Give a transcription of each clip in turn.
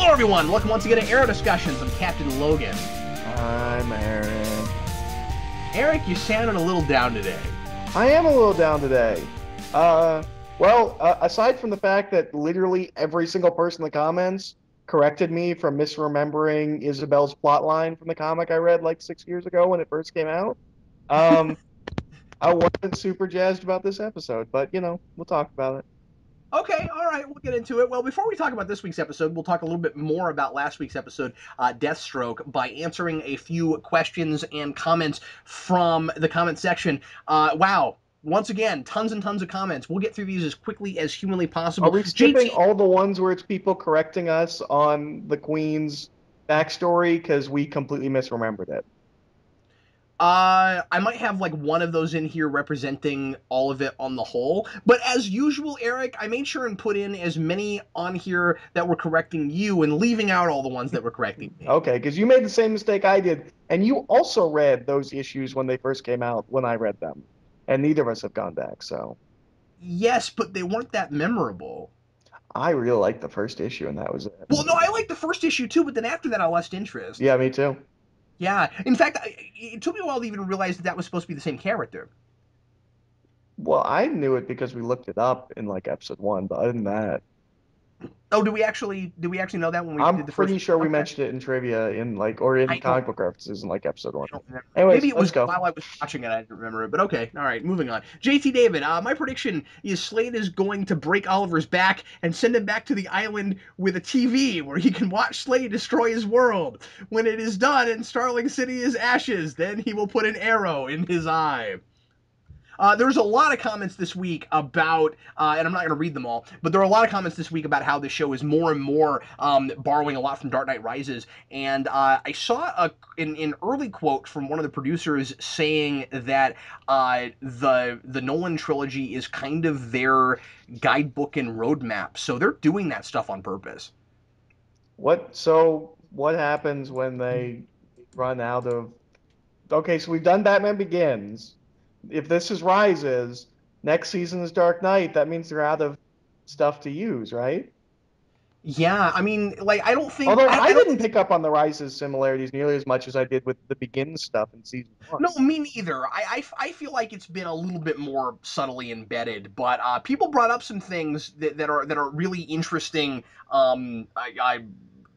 Hello everyone, welcome once again to Aero Discussions. I'm Captain Logan. I'm Eric. Eric, you sounded a little down today. I am a little down today. Aside from the fact that literally every single person in the comments corrected me from misremembering Isabel's plotline from the comic I read like 6 years ago when it first came out, I wasn't super jazzed about this episode, but we'll talk about it. Okay, all right, we'll get into it. Well, before we talk about this week's episode, we'll talk a little bit more about last week's episode, Deathstroke, by answering a few questions and comments from the comment section. Wow, once again, tons and tons of comments. We'll get through these as quickly as humanly possible. Are we skipping all the ones where it's people correcting us on the Queen's backstory because we completely misremembered it? I might have like one of those in here representing all of it on the whole. But as usual, Eric, I made sure and put in as many on here that were correcting you and leaving out all the ones that were correcting me. Okay, because you made the same mistake I did. And you also read those issues when they first came out, when I read them. And neither of us have gone back, so. Yes, but they weren't that memorable. I really liked the first issue, and that was it. Well, no, I liked the first issue too, but then after that I lost interest. Yeah, me too. Yeah, in fact, it took me a while to even realize that was supposed to be the same character. Well, I knew it because we looked it up in like episode 1, but other than that. Oh, do we actually know that when we did the first? I'm pretty sure we mentioned it in trivia or in comic book references in like episode 1. Anyways, maybe it was while I was watching it, I didn't remember it, but okay. All right, moving on. JT David, my prediction is Slade is going to break Oliver's back and send him back to the island with a TV where he can watch Slade destroy his world. When it is done and Starling City is ashes, then he will put an arrow in his eye. There's a lot of comments this week about, and I'm not going to read them all, but there are a lot of comments this week about how this show is more and more borrowing a lot from Dark Knight Rises. And I saw an early quote from one of the producers saying that the Nolan trilogy is kind of their guidebook and roadmap. So they're doing that stuff on purpose. What happens when they run out of... Okay, so we've done Batman Begins. If this is Rises, next season is Dark Knight, that means they're out of stuff to use, right? Yeah, I mean, like, I don't think... Although I didn't pick up on the Rises similarities nearly as much as I did with the Begin stuff in season 1. No, me neither. I feel like it's been a little bit more subtly embedded, but people brought up some things that are really interesting.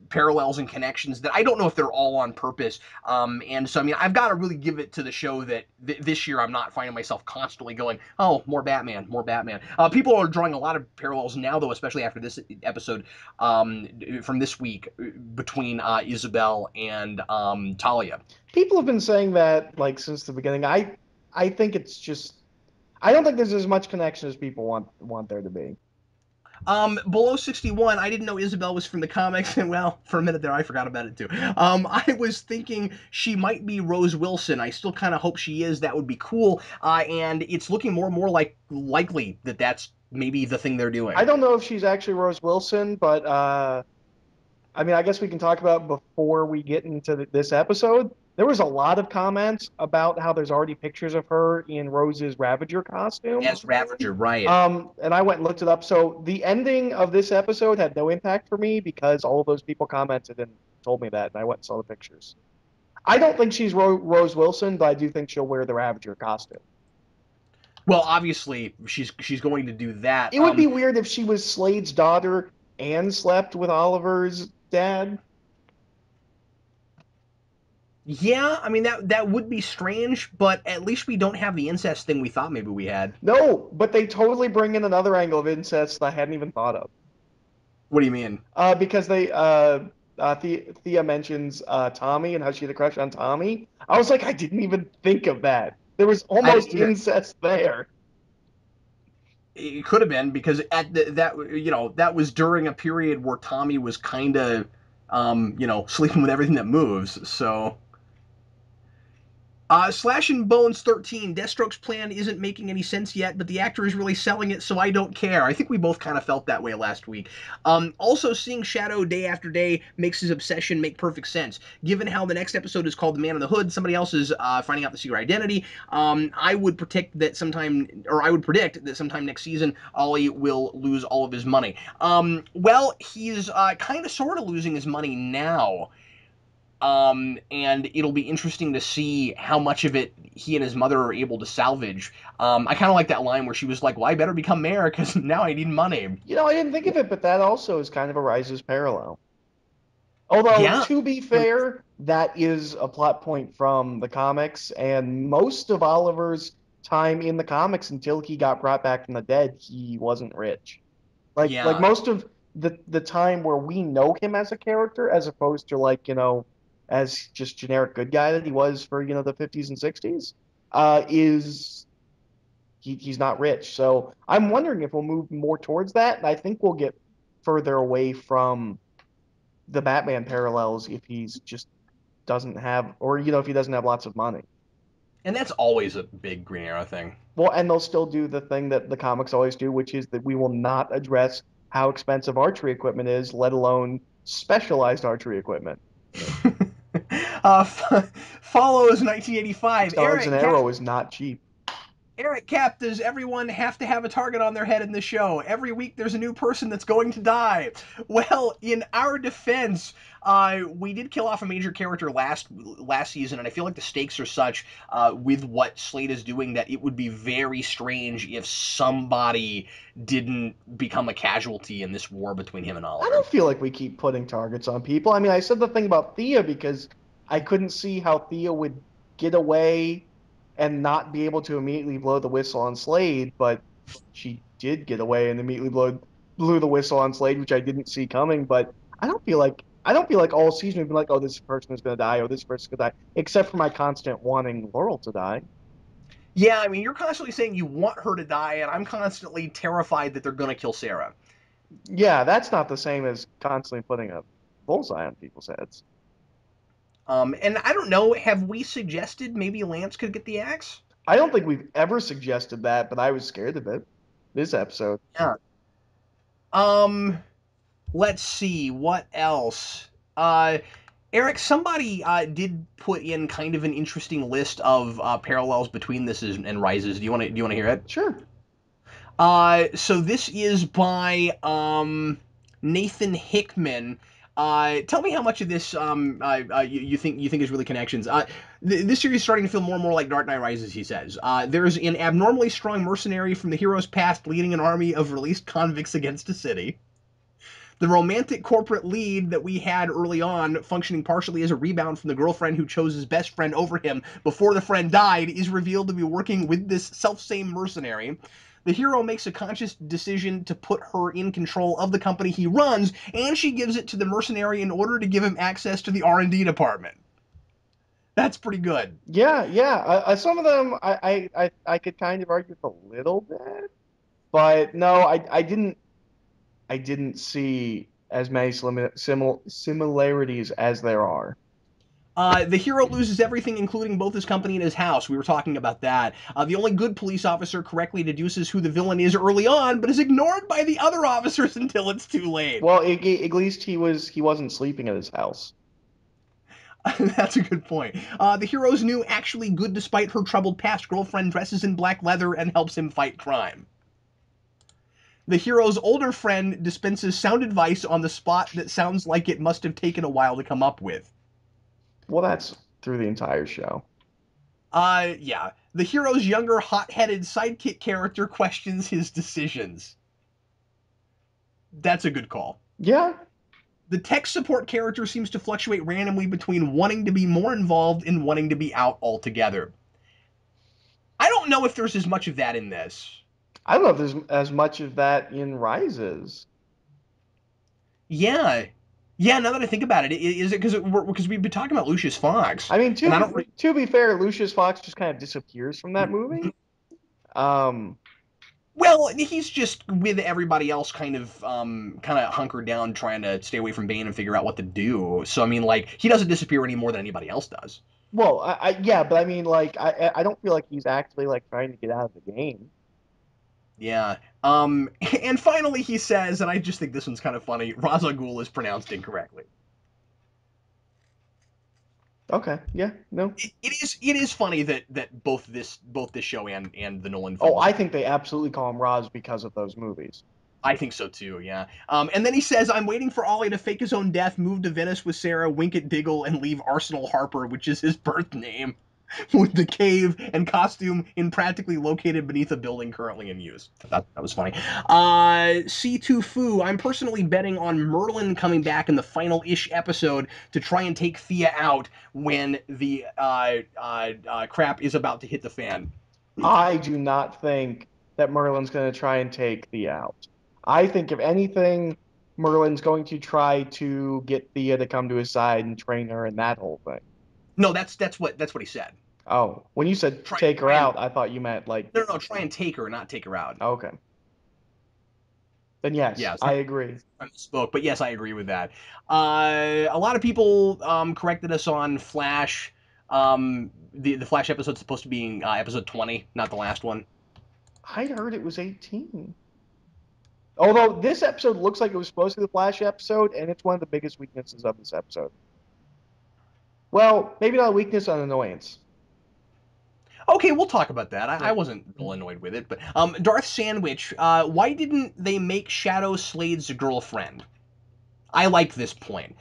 Parallels and connections that I don't know if they're all on purpose. And so, I mean, I've got to really give it to the show that this year I'm not finding myself constantly going, oh, more Batman, more Batman. People are drawing a lot of parallels now, though, especially after this episode from this week between Isabel and Talia. People have been saying that, like, since the beginning. I think it's just... I don't think there's as much connection as people want there to be. Below 61, I didn't know Isabel was from the comics, and well, for a minute there, I forgot about it too. I was thinking she might be Rose Wilson. I still kind of hope she is. That would be cool. And it's looking more and more likely that that's maybe the thing they're doing. I don't know if she's actually Rose Wilson, but I mean, I guess we can talk about before we get into this episode. There was a lot of comments about how there's already pictures of her in Rose's Ravager costume. Yes, Ravager, right. And I went and looked it up. So the ending of this episode had no impact for me because all of those people commented and told me that, and I went and saw the pictures. I don't think she's Rose Wilson, but I do think she'll wear the Ravager costume. Well, obviously, she's going to do that. It would be weird if she was Slade's daughter and slept with Oliver's dad. Yeah, I mean, that would be strange, but at least we don't have the incest thing we thought maybe we had. No, but they totally bring in another angle of incest that I hadn't even thought of. What do you mean? Because they Thea mentions Tommy and how she had a crush on Tommy. I was like, I didn't even think of that. There was almost incest there. It could have been, because at that was during a period where Tommy was kind of sleeping with everything that moves. So Slash and Bones 13. Deathstroke's plan isn't making any sense yet, but the actor is really selling it, so I don't care. I think we both kind of felt that way last week. Also, seeing Shadow day after day makes his obsession make perfect sense. Given how the next episode is called The Man in the Hood, somebody else is finding out the secret identity. I would predict that sometime next season, Ollie will lose all of his money. Well, he's kind of sort of losing his money now. And it'll be interesting to see how much of it he and his mother are able to salvage. I kind of like that line where she was like, "Well, I better become mayor because now I need money." I didn't think of it, but that also is kind of a Rises parallel. Although, Yeah, to be fair, that is a plot point from the comics, and most of Oliver's time in the comics until he got brought back from the dead, he wasn't rich. Like yeah. most of the time where we know him as a character, as opposed to like, as just generic good guy that he was for, the 50s and 60s, is he's not rich. So I'm wondering if we'll move more towards that, and I think we'll get further away from the Batman parallels if he's just doesn't have, or if he doesn't have lots of money. And that's always a big Green Arrow thing. Well, and they'll still do the thing that the comics always do, which is that we will not address how expensive archery equipment is, let alone specialized archery equipment. Follows 1985. $6 an arrow is not cheap. Eric Cap, does everyone have to have a target on their head in the show? Every week there's a new person that's going to die. Well, in our defense, we did kill off a major character last season, and I feel like the stakes are such with what Slade is doing that it would be very strange if somebody didn't become a casualty in this war between him and I Oliver. don't feel like we keep putting targets on people. I mean, I said the thing about Thea because I couldn't see how Thea would get away and not be able to immediately blow the whistle on Slade, but she did get away and immediately blew the whistle on Slade, which I didn't see coming. But I don't feel like all season we've been like, oh, this person is gonna die, or this person's gonna die, except for my constant wanting Laurel to die. Yeah, I mean, you're constantly saying you want her to die, and I'm constantly terrified that they're going to kill Sarah. Yeah, that's not the same as constantly putting a bullseye on people's heads. And I don't know, have we suggested maybe Lance could get the axe? I don't think we've ever suggested that, but I was scared of it this episode. Yeah. Um, let's see, what else? Uh, Eric, somebody did put in kind of an interesting list of parallels between this and Rises. Do you want to hear it? Sure. So this is by Nathan Hickman. Tell me how much of this you think is really connections. This series is starting to feel more and more like Dark Knight Rises. He says there's an abnormally strong mercenary from the hero's past leading an army of released convicts against a city. The romantic corporate lead that we had early on, functioning partially as a rebound from the girlfriend who chose his best friend over him before the friend died, is revealed to be working with this self-same mercenary. The hero makes a conscious decision to put her in control of the company he runs, and she gives it to the mercenary in order to give him access to the R&D department. That's pretty good. Yeah, yeah. Some of them I could kind of argue with a little bit, but no, I didn't see as many similarities as there are. The hero loses everything, including both his company and his house. We were talking about that. The only good police officer correctly deduces who the villain is early on, but is ignored by the other officers until it's too late. Well, at least he wasn't sleeping at his house. That's a good point. The hero's new, actually good despite her troubled past girlfriend dresses in black leather and helps him fight crime. The hero's older friend dispenses sound advice on the spot that sounds like it must have taken a while to come up with. Well, that's through the entire show. Yeah. The hero's younger, hot-headed sidekick character questions his decisions. That's a good call. Yeah. The tech support character seems to fluctuate randomly between wanting to be more involved and wanting to be out altogether. I don't know if there's as much of that in this. I don't know if there's as much of that in Rises. Yeah. Yeah, now that I think about it, is it because we've been talking about Lucius Fox, I mean, and I don't. to be fair, Lucius Fox just kind of disappears from that movie. Um, Well, he's just with everybody else, kind of hunkered down, trying to stay away from Bane and figure out what to do. So I mean, like, he doesn't disappear any more than anybody else does. Well, yeah, but I mean, like, I don't feel like he's actually like trying to get out of the game. Yeah. And finally he says, and I just think this one's kind of funny, Ra's al Ghul is pronounced incorrectly. Okay, yeah, no. It is funny that both this show and the Nolan Oh, films. I think they absolutely call him Roz because of those movies. I think so too, yeah. And then he says, I'm waiting for Ollie to fake his own death, move to Venice with Sarah, wink at Diggle, and leave Arsenal Harper, which is his birth name, with the cave and costume in practically located beneath a building currently in use. That was funny. C2 Fu, I'm personally betting on Merlin coming back in the final-ish episode to try and take Thea out when the crap is about to hit the fan. I do not think that Merlin's going to try and take Thea out. I think, if anything, Merlin's going to try to get Thea to come to his side and train her and that whole thing. No, that's what he said. Oh, when you said Try take her try and out, I thought you meant like, no, try and take her, not take her out. okay. Then yes, Yeah, I agree. I misspoke, but yes, I agree with that. A lot of people corrected us on Flash. The Flash episode's supposed to be episode 20, not the last one. I'd heard it was 18. Although this episode looks like it was supposed to be the Flash episode, and it's one of the biggest weaknesses of this episode. Well, maybe not a weakness, an annoyance. Okay, we'll talk about that. I Yeah. wasn't real annoyed with it, but Darth Sandwich. Why didn't they make Shadow Slade's girlfriend? I like this point.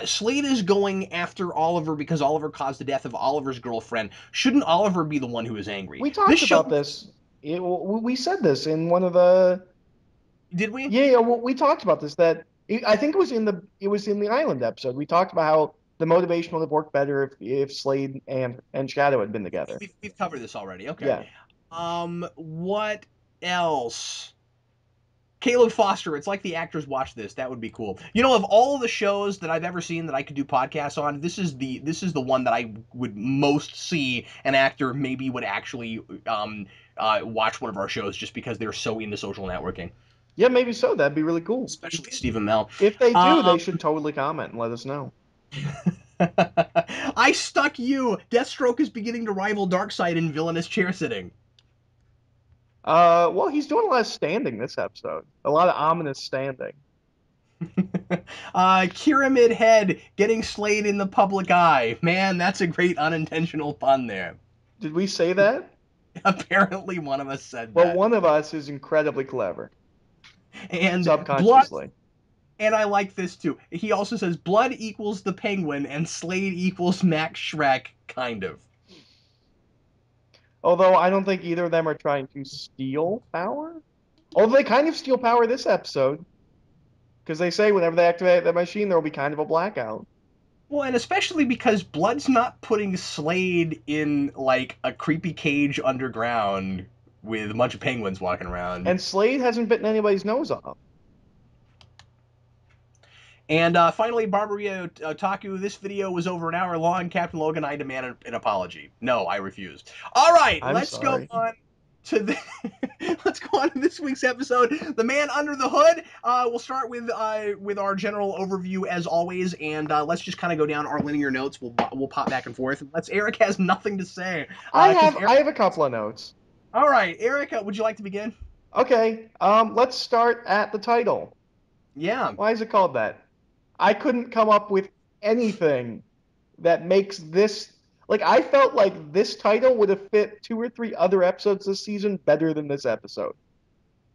Slade is going after Oliver because Oliver caused the death of Oliver's girlfriend. Shouldn't Oliver be the one who is angry? We This talked show, about this. We said this in one of the. did we? Yeah, we talked about this. I think it was in the Island episode. We talked about how the motivation would have worked better if Slade and Shadow had been together. We've covered this already. Okay. Yeah. What else? Caleb Foster. It's like the actors watch this. That would be cool. You know, of all the shows that I've ever seen that I could do podcasts on, this is the one that I would most see an actor maybe would actually watch one of our shows just because they're so into social networking, Yeah, maybe so. That'd be really cool. especially Stephen Mel. If they do, they Um, should totally comment and let us know. I stuck you. Deathstroke is beginning to rival Darkseid in villainous chair sitting. Well, he's doing a lot of standing this episode. A lot of ominous standing. Pyramid Head getting slayed in the public eye. Man, that's a great unintentional pun there. Did we say that? Apparently, one of us said Well, that. one of us is incredibly clever, And blood, subconsciously. and I like this too. He also says blood equals the Penguin and Slade equals Max Shrek, kind of. Although I don't think either of them are trying to steal power. Although they kind of steal power this episode. Because they say whenever they activate that machine, there will be kind of a blackout. Well, and especially because Blood's not putting Slade in like a creepy cage underground with a bunch of penguins walking around. And Slade hasn't bitten anybody's nose off. And finally, Barbaria Otaku, this video was over an hour long. Captain Logan, I demand an apology. No, I refuse. All right, I'm let's sorry. go on to the let's go on to this week's episode, The Man Under the Hood. We'll start with our general overview as always, and let's just kind of go down our linear notes. We'll pop back and forth. Eric has nothing to say. I 'Cause have Eric, I have a couple of notes. all right, Eric, would you like to begin? Okay, let's start at the title. Yeah. Why is it called that? I couldn't come up with anything that makes this. Like, I felt like this title would have fit 2 or 3 other episodes this season better than this episode.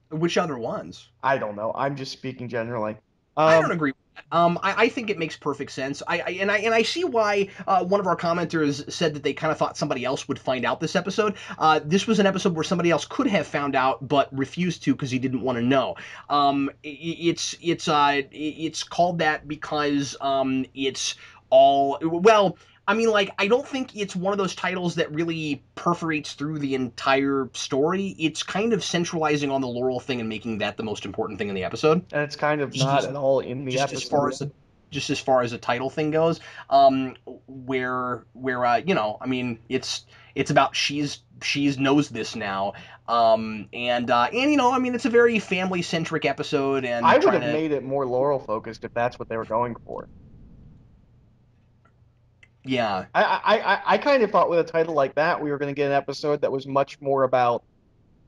Which other ones? I don't know. I'm just speaking generally. I don't agree with that. I think it makes perfect sense. I see why one of our commenters said that they kind of thought somebody else would find out this episode. This was an episode where somebody else could have found out but refused to because he didn't want to know. It's called that because it's all well. I mean, like, I don't think it's one of those titles that really perforates through the entire story. It's kind of centralizing on the Laurel thing and making that the most important thing in the episode. And it's kind of not at all in the Just episode. as far as the title thing goes, where I mean, it's about she's knows this now, and I mean, it's a very family centric episode, and I would have made it more Laurel focused if that's what they were going for. Yeah. I kind of thought with a title like that we were going to get an episode that was much more about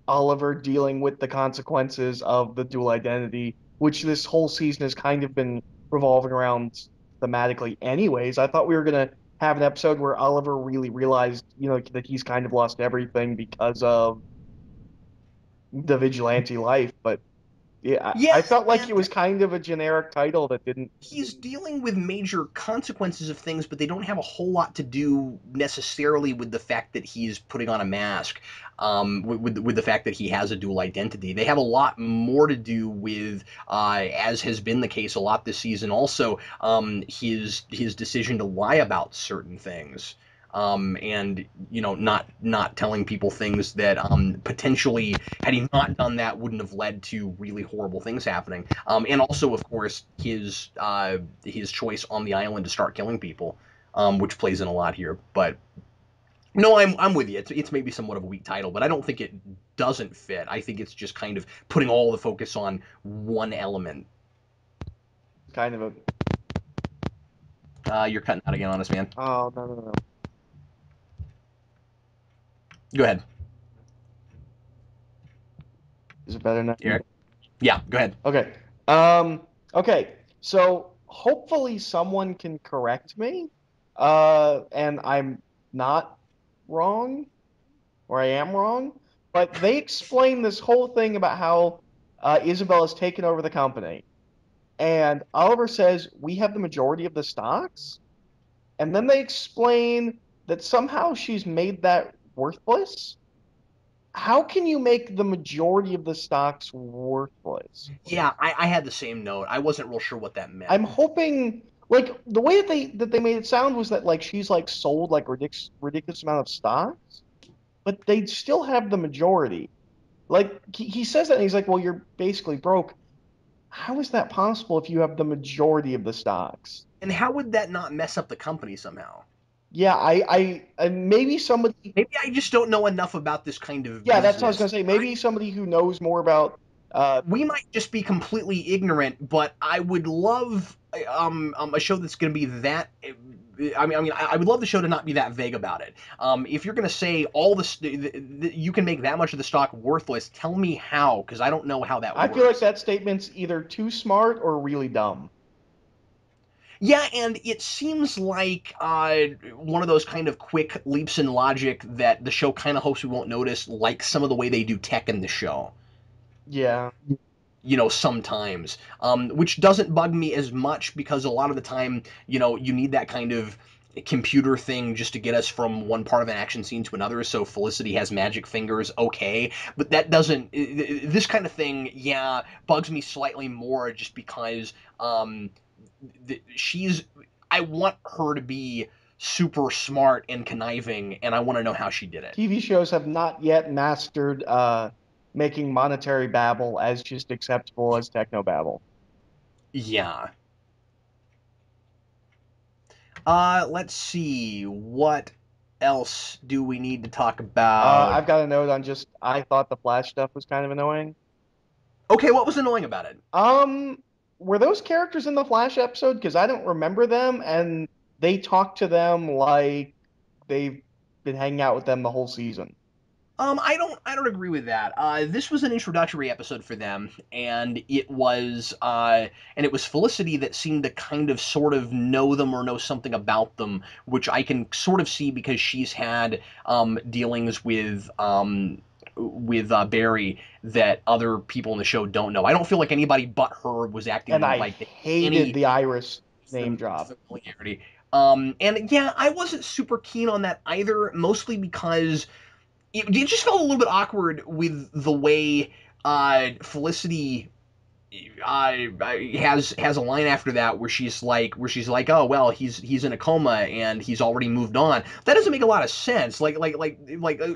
Oliver dealing with the consequences of the dual identity, which this whole season has kind of been revolving around thematically anyways. I thought we were going to have an episode where Oliver really realized, that he's kind of lost everything because of the vigilante life, but yeah, Yeah, I felt like it and was kind of a generic title that didn't. he's dealing with major consequences of things, but they don't have a whole lot to do necessarily with the fact that he's putting on a mask, with the fact that he has a dual identity. They have a lot more to do with, as has been the case a lot this season, also his decision to lie about certain things. And not telling people things that potentially, had he not done that, wouldn't have led to really horrible things happening. And also, of course, his choice on the island to start killing people, which plays in a lot here. But no, I'm with you. It's maybe somewhat of a weak title, but I don't think it doesn't fit. I think it's just kind of putting all the focus on one element. Kind of a. You're cutting out again on us, man. Oh, no, no, no. Go ahead, Is it better now? Eric. Yeah, go ahead. Okay. Um, okay. So hopefully someone can correct me. And I'm not wrong, or I am wrong. But they explain this whole thing about how Isabel has taken over the company. And Oliver says, we have the majority of the stocks. And then they explain that somehow she's made that worthless. How can you make the majority of the stocks worthless? Yeah, I had the same note. I wasn't real sure what that meant. I'm hoping like the way that they made it sound was that like she's like sold like ridiculous amount of stocks, but they'd still have the majority. Like he says that and he's like, "Well, you're basically broke." How is that possible if you have the majority of the stocks? And how would that not mess up the company somehow? Yeah, maybe somebody. Maybe I just don't know enough about this kind of Yeah, that's what I was business. gonna say. Maybe somebody who knows more about. We might just be completely ignorant, but I would love a show that's going to be that. I would love the show to not be that vague about it. If you're going to say all you can make that much of the stock worthless, tell me how, because I don't know how that I feel like works. that statement's either too smart or really dumb. Yeah, and it seems like one of those kind of quick leaps in logic that the show kind of hopes we won't notice, like some of the way they do tech in the show. Yeah. Sometimes, which doesn't bug me as much because a lot of the time, you need that kind of computer thing just to get us from one part of an action scene to another. So Felicity has magic fingers, okay, but that doesn't. This kind of thing, yeah, bugs me slightly more just because she's. I want her to be super smart and conniving, and I want to know how she did it. TV shows have not yet mastered making monetary babble as just acceptable as techno babble. Yeah. Let's see. What else do we need to talk about? I've got a note on just I thought the Flash stuff was kind of annoying. Okay, what was annoying about it? Um, were those characters in the Flash episode? Because I don't remember them, and they talk to them like they've been hanging out with them the whole season. I don't agree with that. This was an introductory episode for them, and it was Felicity that seemed to kind of sort of know them or know something about them, which I can sort of see because she's had dealings with Barry that other people in the show don't know. I don't feel like anybody but her was And acting I like they had hated any the Iris name drop. familiarity. And yeah, I wasn't super keen on that either, mostly because it just felt a little bit awkward with the way Felicity has a line after that where she's like, oh well, he's in a coma and he's already moved on. That doesn't make a lot of sense. Like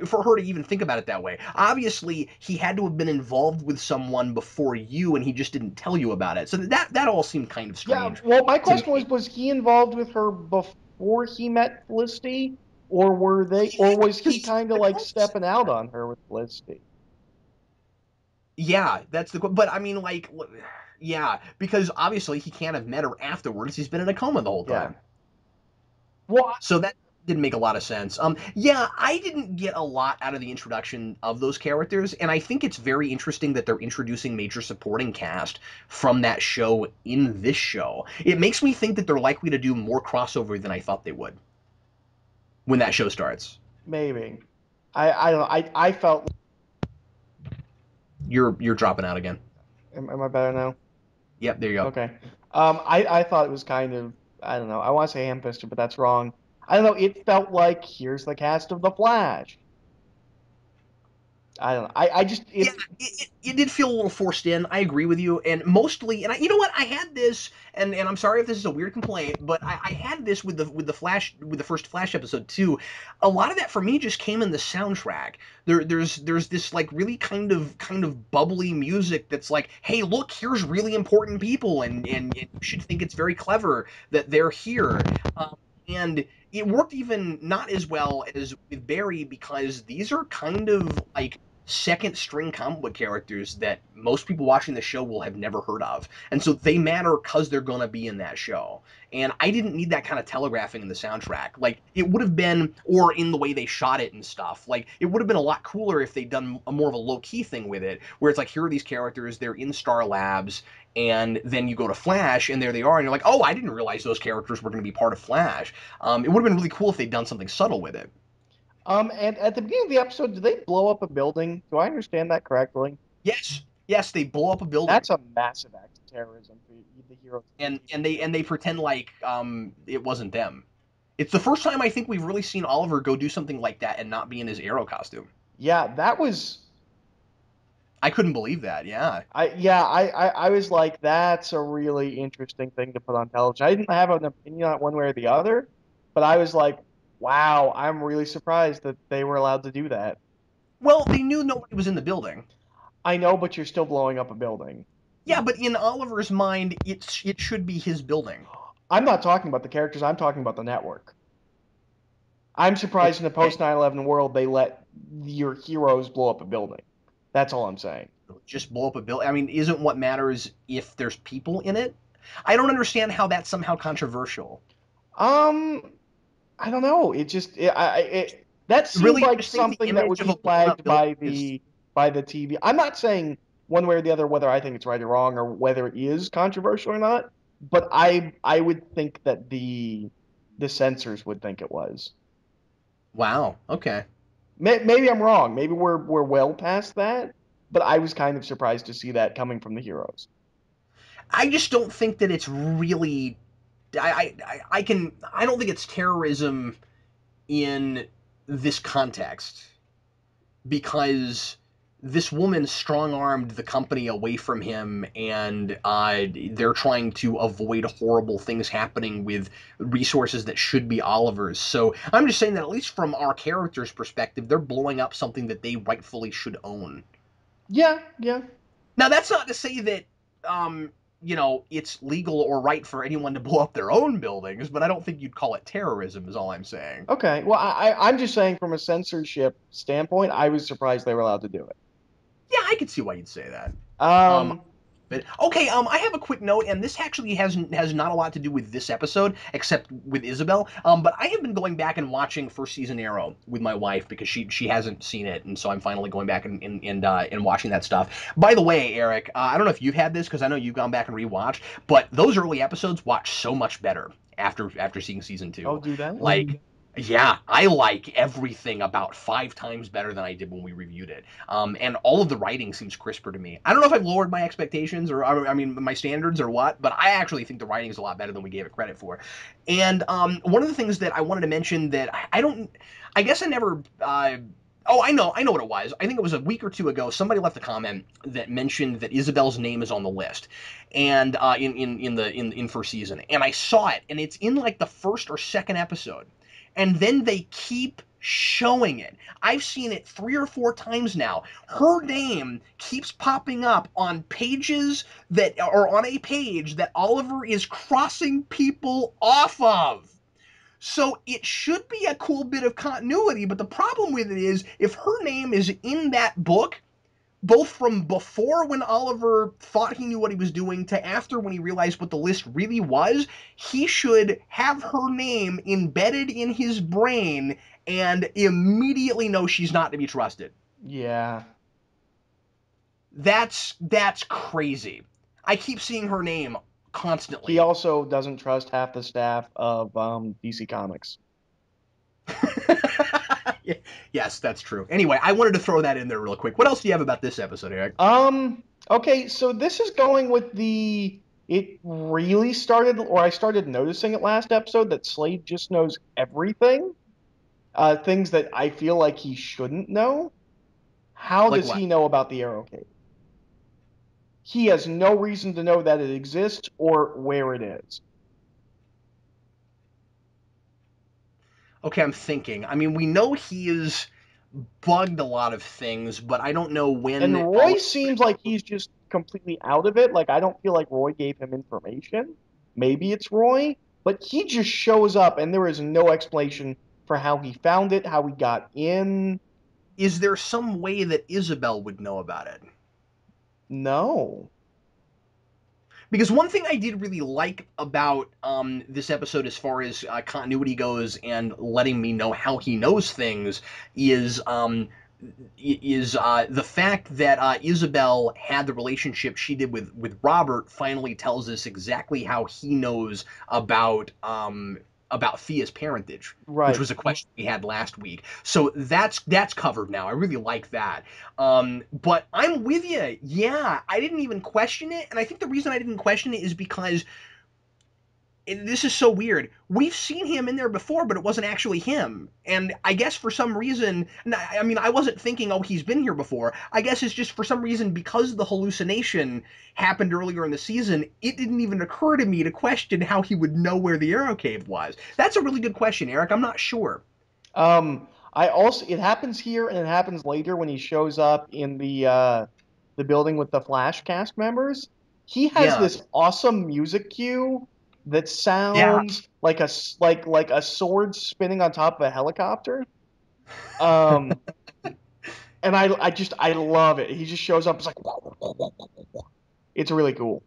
for her to even think about it that way. Obviously, he had to have been involved with someone before you, and he just didn't tell you about it. So that all seemed kind of Yeah, strange well, my to question me. was he involved with her before he met Felicity, or or was he He's kind of like stepping out on her with Felicity? Yeah, that's but I mean, like, yeah, because obviously he can't have met her afterwards. He's been in a coma the whole Yeah. time. Well, So that didn't make a lot of sense. Yeah, I didn't get a lot out of the introduction of those characters, and I think it's very interesting that they're introducing major supporting cast from that show in this show. It makes me think that they're likely to do more crossover than I thought they would when that show starts. maybe. I don't know. I felt. You're dropping out again. Am I better now? Yep, there you go. Okay. I thought it was kind of, I don't know. I want to say ham-fisted, but that's wrong. I don't know. It felt like here's the cast of The Flash. I don't know. I just Yeah, it. it did feel a little forced in. I agree with you, and mostly, and you know what, I had this, and I'm sorry if this is a weird complaint, but I had this with the Flash with the first Flash episode too. A lot of that for me just came in the soundtrack. There's this like really kind of bubbly music that's like, hey, look, here's really important people, and you should think it's very clever that they're here. And it worked even not as well as with Barry because these are kind of like second string comic book characters that most people watching the show will have never heard of. And so they matter because they're going to be in that show. And I didn't need that kind of telegraphing in the soundtrack. Like, it would have been, or in the way they shot it and stuff, like, it would have been a lot cooler if they'd done a more of a low key thing with it, where it's like, here are these characters, they're in Star Labs, and then you go to Flash, and there they are, and you're like, oh, I didn't realize those characters were going to be part of Flash. It would have been really cool if they'd done something subtle with it. And at the beginning of the episode, did they blow up a building? Do I understand that correctly? Yes, yes, they blow up a building. That's a massive act of terrorism for the heroes. And they pretend like it wasn't them. It's the first time I think we've really seen Oliver go do something like that and not be in his Arrow costume. Yeah, that was. I couldn't believe that. Yeah. I was like, that's a really interesting thing to put on television. I didn't have an opinion on it one way or the other, but I was like, wow, I'm really surprised that they were allowed to do that. Well, they knew nobody was in the building. I know, but you're still blowing up a building. Yeah, but in Oliver's mind, it should be his building. I'm not talking about the characters, I'm talking about the network. I'm surprised in the Okay. post 9/11 world they let your heroes blow up a building. That's all I'm saying. Just blow up a building. I mean, isn't what matters if there's people in it? I don't understand how that's somehow controversial. Um, I don't know. It just that seemed Really, like just think the something that image would of a be blown up flagged building by is the TV. I'm not saying one way or the other whether I think it's right or wrong or whether it is controversial or not, but I would think that the censors would think it was. wow. Okay. Maybe I'm wrong. Maybe we're well past that, but I was kind of surprised to see that coming from the heroes. I just don't think that it's really. I don't think it's terrorism in this context because this woman strong armed the company away from him, and they're trying to avoid horrible things happening with resources that should be Oliver's. So I'm just saying that at least from our character's perspective, they're blowing up something that they rightfully should own. Yeah, yeah. Now, that's not to say that, it's legal or right for anyone to blow up their own buildings, but I don't think you'd call it terrorism, is all I'm saying. Okay. Well, I'm just saying from a censorship standpoint, I was surprised they were allowed to do it. Yeah, I could see why you'd say that. Um, Um, but okay, I have a quick note, and this actually has not a lot to do with this episode, except with Isabel. But I have been going back and watching first season Arrow with my wife because she hasn't seen it, and so I'm finally going back and watching that stuff. By the way, Eric, I don't know if you've had this because I know you've gone back and rewatched, but those early episodes watch so much better after seeing season I'll two. do that. Like, yeah, I like everything about 5 times better than I did when we reviewed it. And all of the writing seems crisper to me. I don't know if I've lowered my expectations or, I mean, my standards or what, but I actually think the writing is a lot better than we gave it credit for. And one of the things that I wanted to mention that I don't, I guess I never. Oh, I know what it was. I think it was a week or two ago. Somebody left a comment that mentioned that Isabel's name is on the list, and in first season, and I saw it, and it's in like the first or second episode, and then they keep showing it. I've seen it 3 or 4 times now. Her name keeps popping up on pages that or on a page that Oliver is crossing people off of. So it should be a cool bit of continuity, but the problem with it is if her name is in that book, both from before when Oliver thought he knew what he was doing to after when he realized what the list really was, he should have her name embedded in his brain and immediately know she's not to be trusted. Yeah. That's crazy. I keep seeing her name He constantly. also doesn't trust half the staff of DC Comics. Yes, that's true. Anyway, I wanted to throw that in there real quick. What else do you have about this episode, Eric? Okay, so this is going with the it really started, or I started noticing it last episode that Slade just knows everything. Things that I feel like he shouldn't know. How Like does what? he know about the Arrow Cave? He has no reason to know that it exists or where it is. Okay, I'm thinking. I mean, we know he is bugged a lot of things, but I don't know And when all. Roy seems like he's just completely out of it. Like, I don't feel like Roy gave him information. Maybe it's Roy, but he just shows up and there is no explanation for how he found it, how he got in. Is there some way that Isabel would know about it? No. Because one thing I did really like about this episode, as far as continuity goes, and letting me know how he knows things, is the fact that Isabel had the relationship she did with Robert finally tells us exactly how he knows about Thea's parentage, which Right. was a question we had last week. So that's covered now. I really like that. But I'm with you. Yeah, I didn't even question it, and I think the reason I didn't question it is because this is so weird. We've seen him in there before, but it wasn't actually him. And I guess for some reason, I mean, I wasn't thinking, oh, he's been here before. I guess it's just for some reason, because the hallucination happened earlier in the season, it didn't even occur to me to question how he would know where the Arrow Cave was. That's a really good question, Eric. I'm not sure. I also it happens here and it happens later when he shows up in the building with the Flash cast members. He has Yeah. this awesome music cue that Yeah. sounds like like a sword spinning on top of a helicopter. Um, and I love it. He just shows up. It's like it's really cool.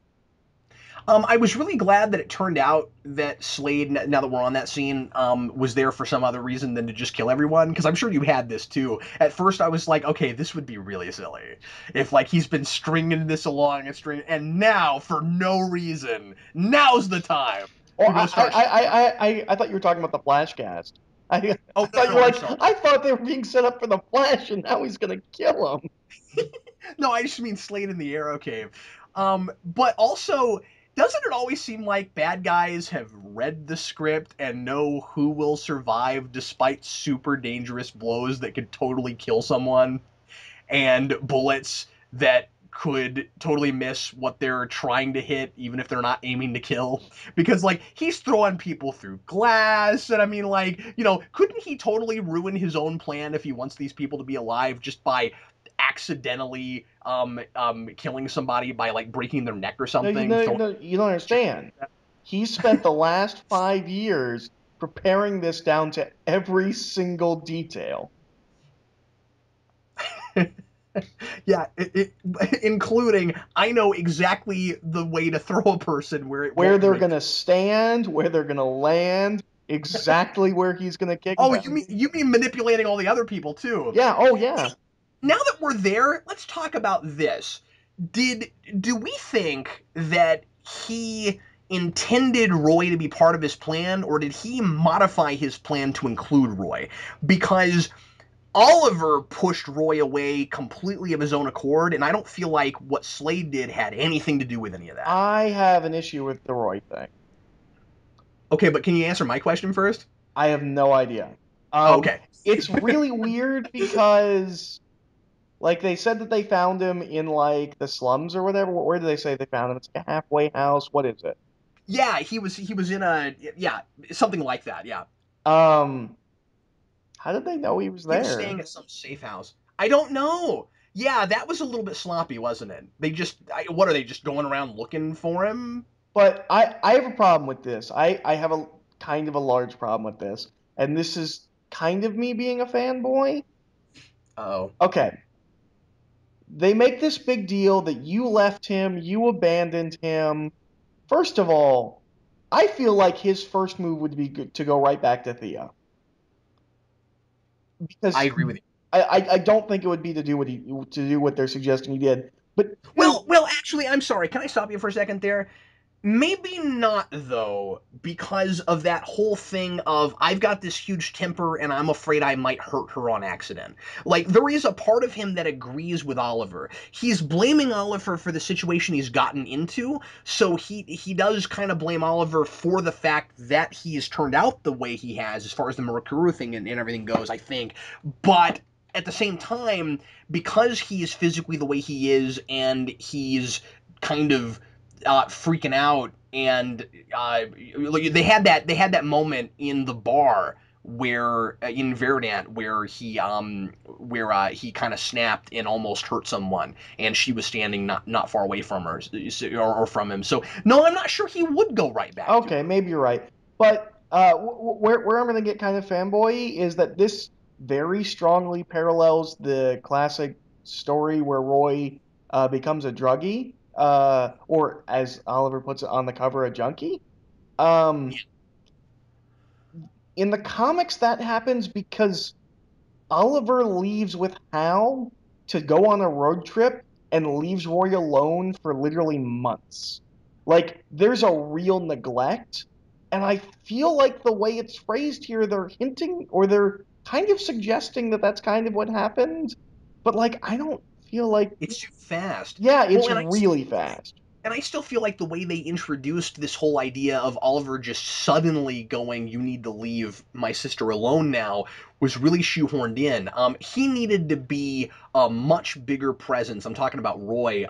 I was really glad that it turned out that Slade, now that we're on that scene, was there for some other reason than to just kill everyone. Because I'm sure you had this too. At first, I was like, okay, this would be really silly if like he's been stringing this along and string, and now for no reason, now's the time Oh, to go start shooting up. I thought you were talking about the Flash cast. Oh I thought you no, were I'm like sorry. I thought they were being set up for the Flash, and now he's gonna kill him. No, I just mean Slade in the Arrow Cave. But also, doesn't it always seem like bad guys have read the script and know who will survive despite super dangerous blows that could totally kill someone and bullets that could totally miss what they're trying to hit even if they're not aiming to kill? Because like he's throwing people through glass, and I mean, like, couldn't he totally ruin his own plan if he wants these people to be alive just by accidentally killing somebody by like breaking their neck or No, something, throwing you don't understand. He spent the last 5 years preparing this down to every single detail. yeah, including I know exactly the way to throw a person where it Where won't they're break. gonna stand, where they're gonna land, exactly where he's gonna kick Oh, them. you mean manipulating all the other people too? Yeah, oh yeah. Now that we're there, let's talk about this. Did do we think that he intended Roy to be part of his plan, or did he modify his plan to include Roy? Because Oliver pushed Roy away completely of his own accord, and I don't feel like what Slade did had anything to do with any of that. I have an issue with the Roy thing. Okay, but can you answer my question first? I have no idea. Oh, Um, okay. it's really weird because like they said that they found him in like the slums or whatever. Where did they say they found him? It's like a halfway house. What is it? Yeah, he was in a, yeah, something like that. Yeah, Um, how did they know he was he was there? staying at some safe house. I don't know. Yeah, that was a little bit sloppy, wasn't it? They just, what are they just going around looking for him? But I have a problem with this. I have a kind of a large problem with this. And this is kind of me being a fanboy. Oh, Okay. they make this big deal that you left him, you abandoned him. First of all, I feel like his first move would be good to go right back to Thea I because agree with you. I don't think it would be to do what they're suggesting he did. But here's Well, actually, I'm sorry. Can I stop you for a second there? Maybe not, though, because of that whole thing of I've got this huge temper and I'm afraid I might hurt her on accident. Like, there is a part of him that agrees with Oliver. He's blaming Oliver for the situation he's gotten into, so he does kind of blame Oliver for the fact that he's turned out the way he has as far as the Murakuru thing and everything goes, I think. But at the same time, because he is physically the way he is and he's kind of freaking out, and they had that moment in the bar where in Verdant where he kind of snapped and almost hurt someone, and she was standing not far away from her or from him. So no, I'm not sure he would go right back to okay, her. maybe you're right. But where I'm going to get kind of fanboy is that this very strongly parallels the classic story where Roy becomes a druggie, or as Oliver puts it on the cover, a junkie. Um, in the comics, that happens because Oliver leaves with Hal to go on a road trip and leaves Roy alone for literally months. Like, there's a real neglect. And I feel like the way it's phrased here, they're hinting or they're kind of suggesting that that's kind of what happened. But, like, I don't feel like, It's too fast. yeah, Well, it's really fast. and I still feel like the way they introduced this whole idea of Oliver just suddenly going, "You need to leave my sister alone now," was really shoehorned in. He needed to be a much bigger presence. I'm talking about Roy.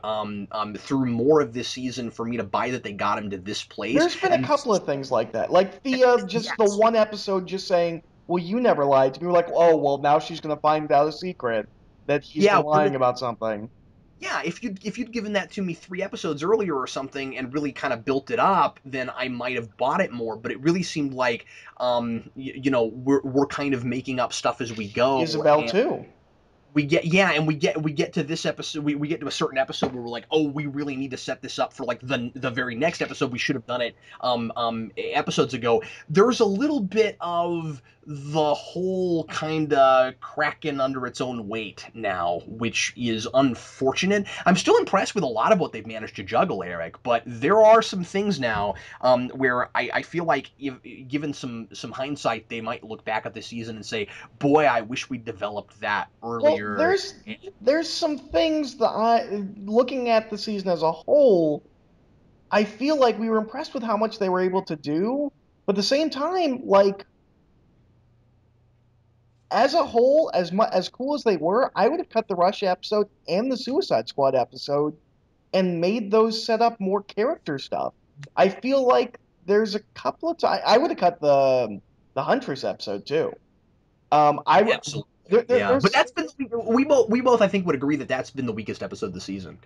Through more of this season for me to buy that they got him to this place. There's been a And couple of things like that. Like Thea, just the yes, one episode just saying, well, you never lied to me. We're like, oh, well, now she's going to find out a secret that he's yeah, been lying about something. yeah, if you'd given that to me 3 episodes earlier or something and really kind of built it up, then I might have bought it more. But it really seemed like, we're kind of making up stuff as we go, Isabel, and too. we get to this episode, we get to a certain episode where we're like, oh, we really need to set this up for like the very next episode. We should have done it episodes ago. There's a little bit of the whole kind of cracking under its own weight now, which is unfortunate. I'm still impressed with a lot of what they've managed to juggle, Eric, but there are some things now where I feel like, if given some hindsight, they might look back at the season and say, boy, I wish we developed that Well, earlier. there's some things that looking at the season as a whole, I feel like we were impressed with how much they were able to do, but at the same time, like as a whole, as cool as they were, I would have cut the Rush episode and the Suicide Squad episode and made those set up more character stuff. I feel like there's a couple of times I would have cut the Huntress episode too. I would Absolutely. Yeah, but there's that's been we both I think would agree that that's been the weakest episode of the season.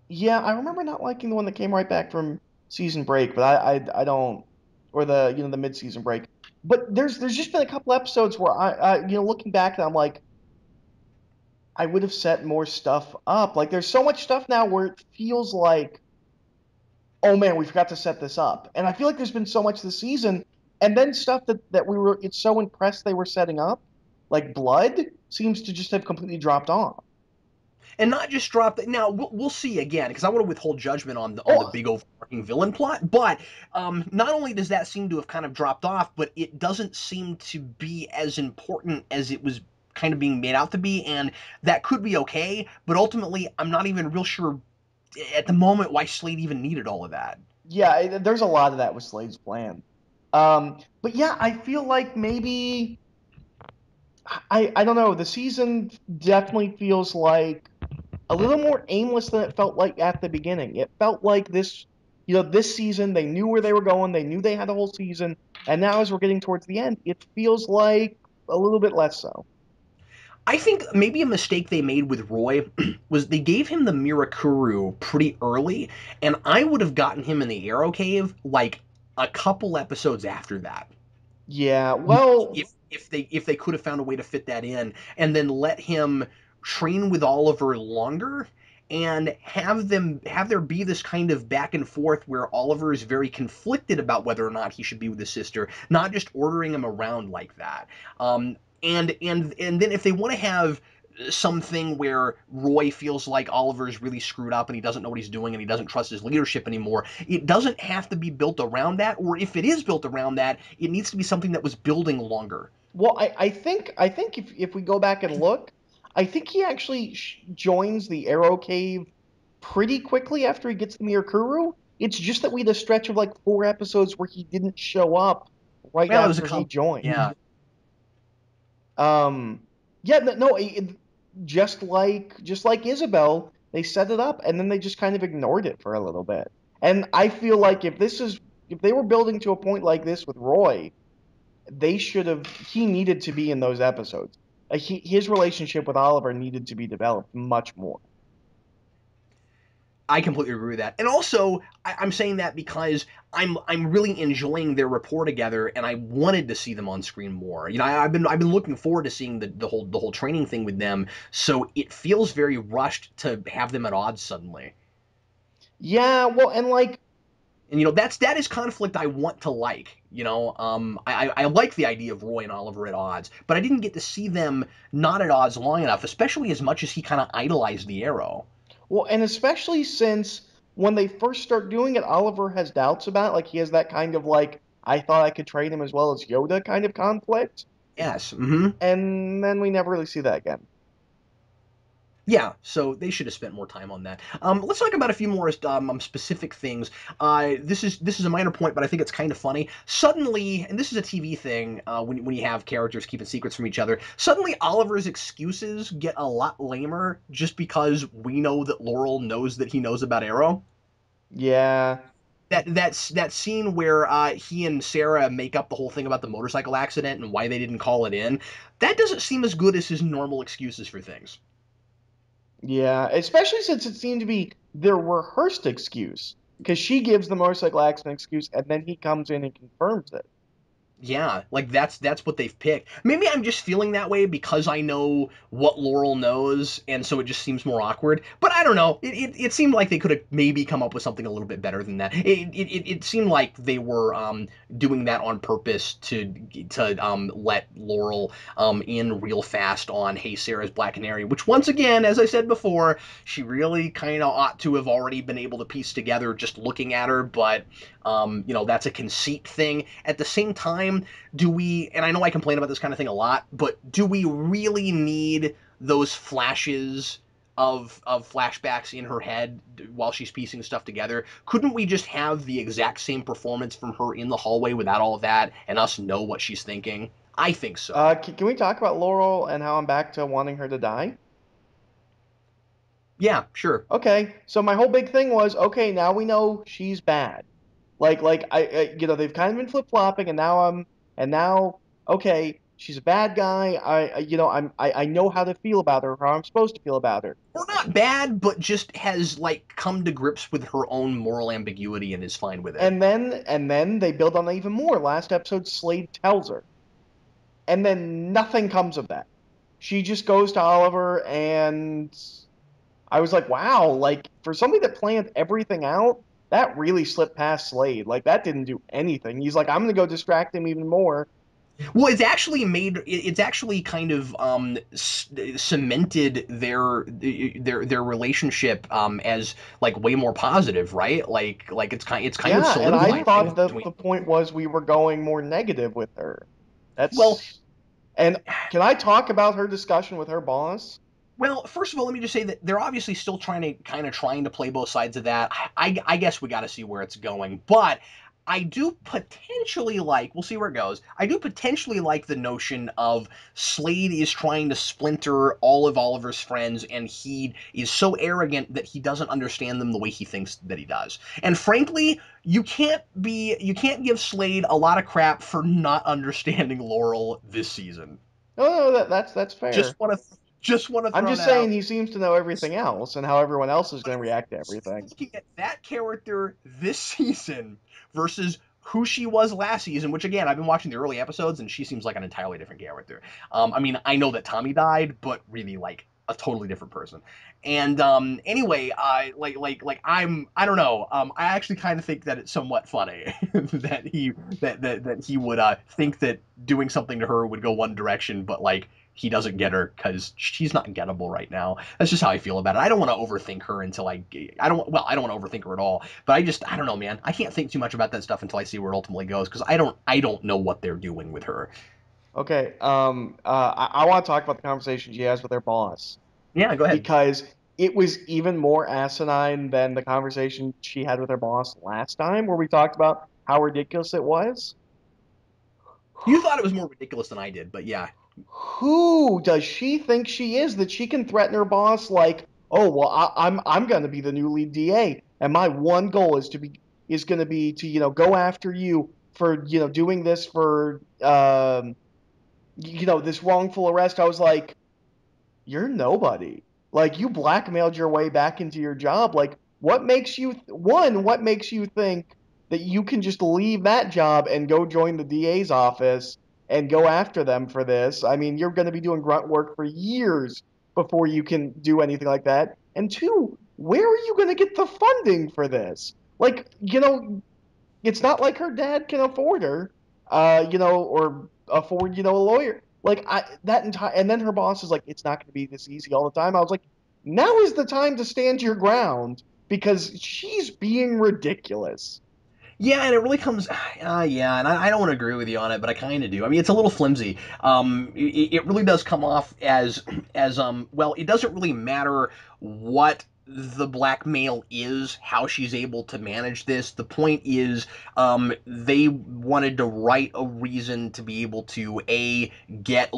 yeah, I remember not liking the one that came right back from season break, but I don't, or the the mid season break. But there's just been a couple episodes where looking back, I'm like, I would have set more stuff up. Like there's so much stuff now where it feels like, oh man, we forgot to set this up. And I feel like there's been so much this season, and then stuff that we were it's so impressed they were setting up, like Blood, seems to just have completely dropped off. And not just drop that. Now we'll see again, because I want to withhold judgment on the Oh big overarching villain plot. But not only does that seem to have kind of dropped off, but it doesn't seem to be as important as it was kind of being made out to be, and that could be okay. But ultimately, I'm not even real sure at the moment why Slade even needed all of that. yeah, there's a lot of that with Slade's plan. But yeah, I feel like maybe I don't know. The season definitely feels like a little more aimless than it felt like at the beginning. It felt like this season they knew where they were going. They knew they had a whole season, and now as we're getting towards the end, it feels like a little bit less so. I think maybe a mistake they made with Roy was they gave him the Mirakuru pretty early, and I would have gotten him in the Arrow Cave like a couple episodes after that. Yeah, well, If they could have found a way to fit that in, and then let him train with Oliver longer and have there be this kind of back and forth where Oliver is very conflicted about whether or not he should be with his sister, not just ordering him around like that. And then if they want to have something where Roy feels like Oliver's really screwed up and he doesn't know what he's doing and he doesn't trust his leadership anymore, it doesn't have to be built around that. Or if it is built around that, it needs to be something that was building longer. Well, I think if we go back and look, I think he actually joins the Arrow Cave pretty quickly after he gets the Mirakuru. It's just that we had a stretch of like 4 episodes where he didn't show up right Well, it was a after he joined. yeah. Um, yeah, no, just like Isabel, they set it up and then they just kind of ignored it for a little bit. And I feel like if they were building to a point like this with Roy, he needed to be in those episodes. His relationship with Oliver needed to be developed much more. I completely agree with that. And also, I'm saying that because I'm really enjoying their rapport together, and I wanted to see them on screen more. You know, I've been looking forward to seeing the whole training thing with them. So it feels very rushed to have them at odds suddenly. Yeah, well, and like, And that is conflict I want to like. I like the idea of Roy and Oliver at odds, but I didn't get to see them not at odds long enough, especially as much as he kind of idolized the Arrow. well, and especially since when they first start doing it, Oliver has doubts about it. Like he has that kind of like, I thought I could train him as well as Yoda kind of conflict, Yes. Mm-hmm. and then we never really see that again. Yeah, so they should have spent more time on that. Let's talk about a few more specific things. This is a minor point, but I think it's kind of funny. Suddenly, and this is a TV thing, when you have characters keeping secrets from each other, suddenly Oliver's excuses get a lot lamer just because we know that Laurel knows that he knows about Arrow. Yeah. That scene where he and Sarah make up the whole thing about the motorcycle accident and why they didn't call it in. That doesn't seem as good as his normal excuses for things. Yeah, especially since it seemed to be their rehearsed excuse, because she gives the motorcycle accident excuse, and then he comes in and confirms it. Yeah, like that's what they've picked. Maybe I'm just feeling that way because I know what Laurel knows, and so it just seems more awkward. But I don't know. It seemed like they could have maybe come up with something a little bit better than that. It seemed like they were doing that on purpose to let Laurel in real fast on Hey Sarah's Black Canary, which once again, as I said before, she really kind of ought to have already been able to piece together just looking at her, but that's a conceit thing. At the same time, do we, and I know I complain about this kind of thing a lot, but do we really need those flashes of flashbacks in her head while she's piecing stuff together? Couldn't we just have the exact same performance from her in the hallway without all of that and us know what she's thinking? I think so. Can we talk about Laurel and how I'm back to wanting her to die? Yeah, sure. Okay, so my whole big thing was, okay, now we know she's bad. Like they've kind of been flip-flopping, and now, okay, she's a bad guy. I know how to feel about her, how I'm supposed to feel about her. Or not bad, but just has like come to grips with her own moral ambiguity and is fine with it. And then they build on that even more. Last episode, Slade tells her, and then nothing comes of that. She just goes to Oliver, and I was like, wow, like for somebody that planned everything out, that really slipped past Slade. Like that didn't do anything. He's like, I'm gonna go distract him even more. Well, it's actually kind of cemented their relationship as like way more positive, right? Like it's kind of Yeah, and I solidifying things thought that between. the point was we were going more negative with her. Well, That's and can I talk about her discussion with her boss? well, first of all, let me just say that they're obviously still trying to play both sides of that. I guess we got to see where it's going, but I do potentially like. We'll see where it goes. I do potentially like the notion of Slade is trying to splinter all of Oliver's friends, and he is so arrogant that he doesn't understand them the way he thinks that he does. And frankly, you can't give Slade a lot of crap for not understanding Laurel this season. No, that's Just fair. want to just want to I'm throw just that out. saying he seems to know everything else and how everyone else is going to react to everything. Looking at that character this season versus who she was last season, which again, I've been watching the early episodes and she seems like an entirely different character. I mean, I know that Tommy died, but really, like, a totally different person. And anyway, I don't know. I actually kind of think that it's somewhat funny that he would think that doing something to her would go one direction, but like he doesn't get her because she's not gettable right now. That's just how I feel about it. I don't want to overthink her until I don't want to overthink her at all. But I don't know, man. I can't think too much about that stuff until I see where it ultimately goes because I don't know what they're doing with her. Okay. I want to talk about the conversation she has with her boss Yeah, go ahead. because it was even more asinine than the conversation she had with her boss last time, where we talked about how ridiculous it was. You thought it was more ridiculous than I did, but yeah. Who does she think she is that she can threaten her boss like, oh well, I'm going to be the new lead DA, and my one goal is going to be to go after you for doing this for this wrongful arrest. I was like, you're nobody. Like you blackmailed your way back into your job. Like what makes you think that you can just leave that job and go join the DA's office and go after them for this? I mean, you're going to be doing grunt work for years before you can do anything like that. And two, where are you going to get the funding for this? Like, it's not like her dad can afford her, or afford, a lawyer. Like that entire, and then her boss is like, it's not going to be this easy all the time. I was like, now is the time to stand your ground because she's being ridiculous. Yeah, and it really comes, yeah, and I don't want to agree with you on it, but I kind of do. I mean, it's a little flimsy. It really does come off as well. It doesn't really matter what the blackmail is, how she's able to manage this. The point is, they wanted to write a reason to be able to get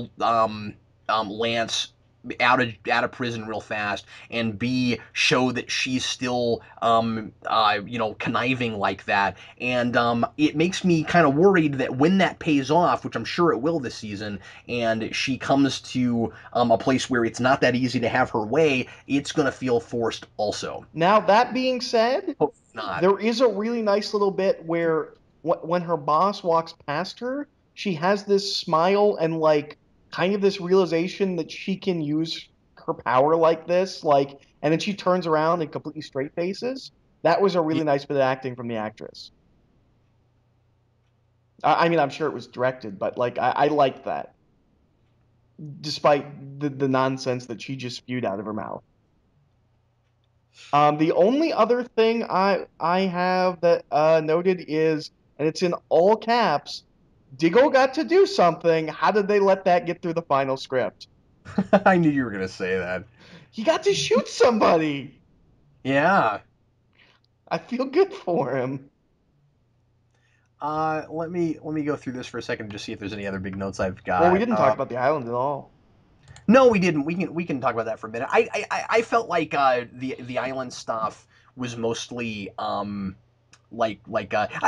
Lance out of prison real fast, and B, show that she's still conniving like that. And it makes me kind of worried that when that pays off, which I'm sure it will this season, and she comes to a place where it's not that easy to have her way, it's going to feel forced also. Now that being said, Hope not. there is a really nice little bit where when her boss walks past her, she has this smile and like kind of this realization that she can use her power like this, like, and then she turns around and completely straight faces. That was a really nice bit of acting from the actress. I mean, I'm sure it was directed, but like I liked that, despite the nonsense that she just spewed out of her mouth. The only other thing I have that noted is, and it's in all caps, Diggle got to do something. How did they let that get through the final script? I knew you were going to say that. He got to shoot somebody. Yeah. I feel good for him. Let me go through this for a second to just see if there's any other big notes I've Well, we got. didn't talk about the island at all. No, we didn't. We can talk about that for a minute. I felt like the island stuff was mostly I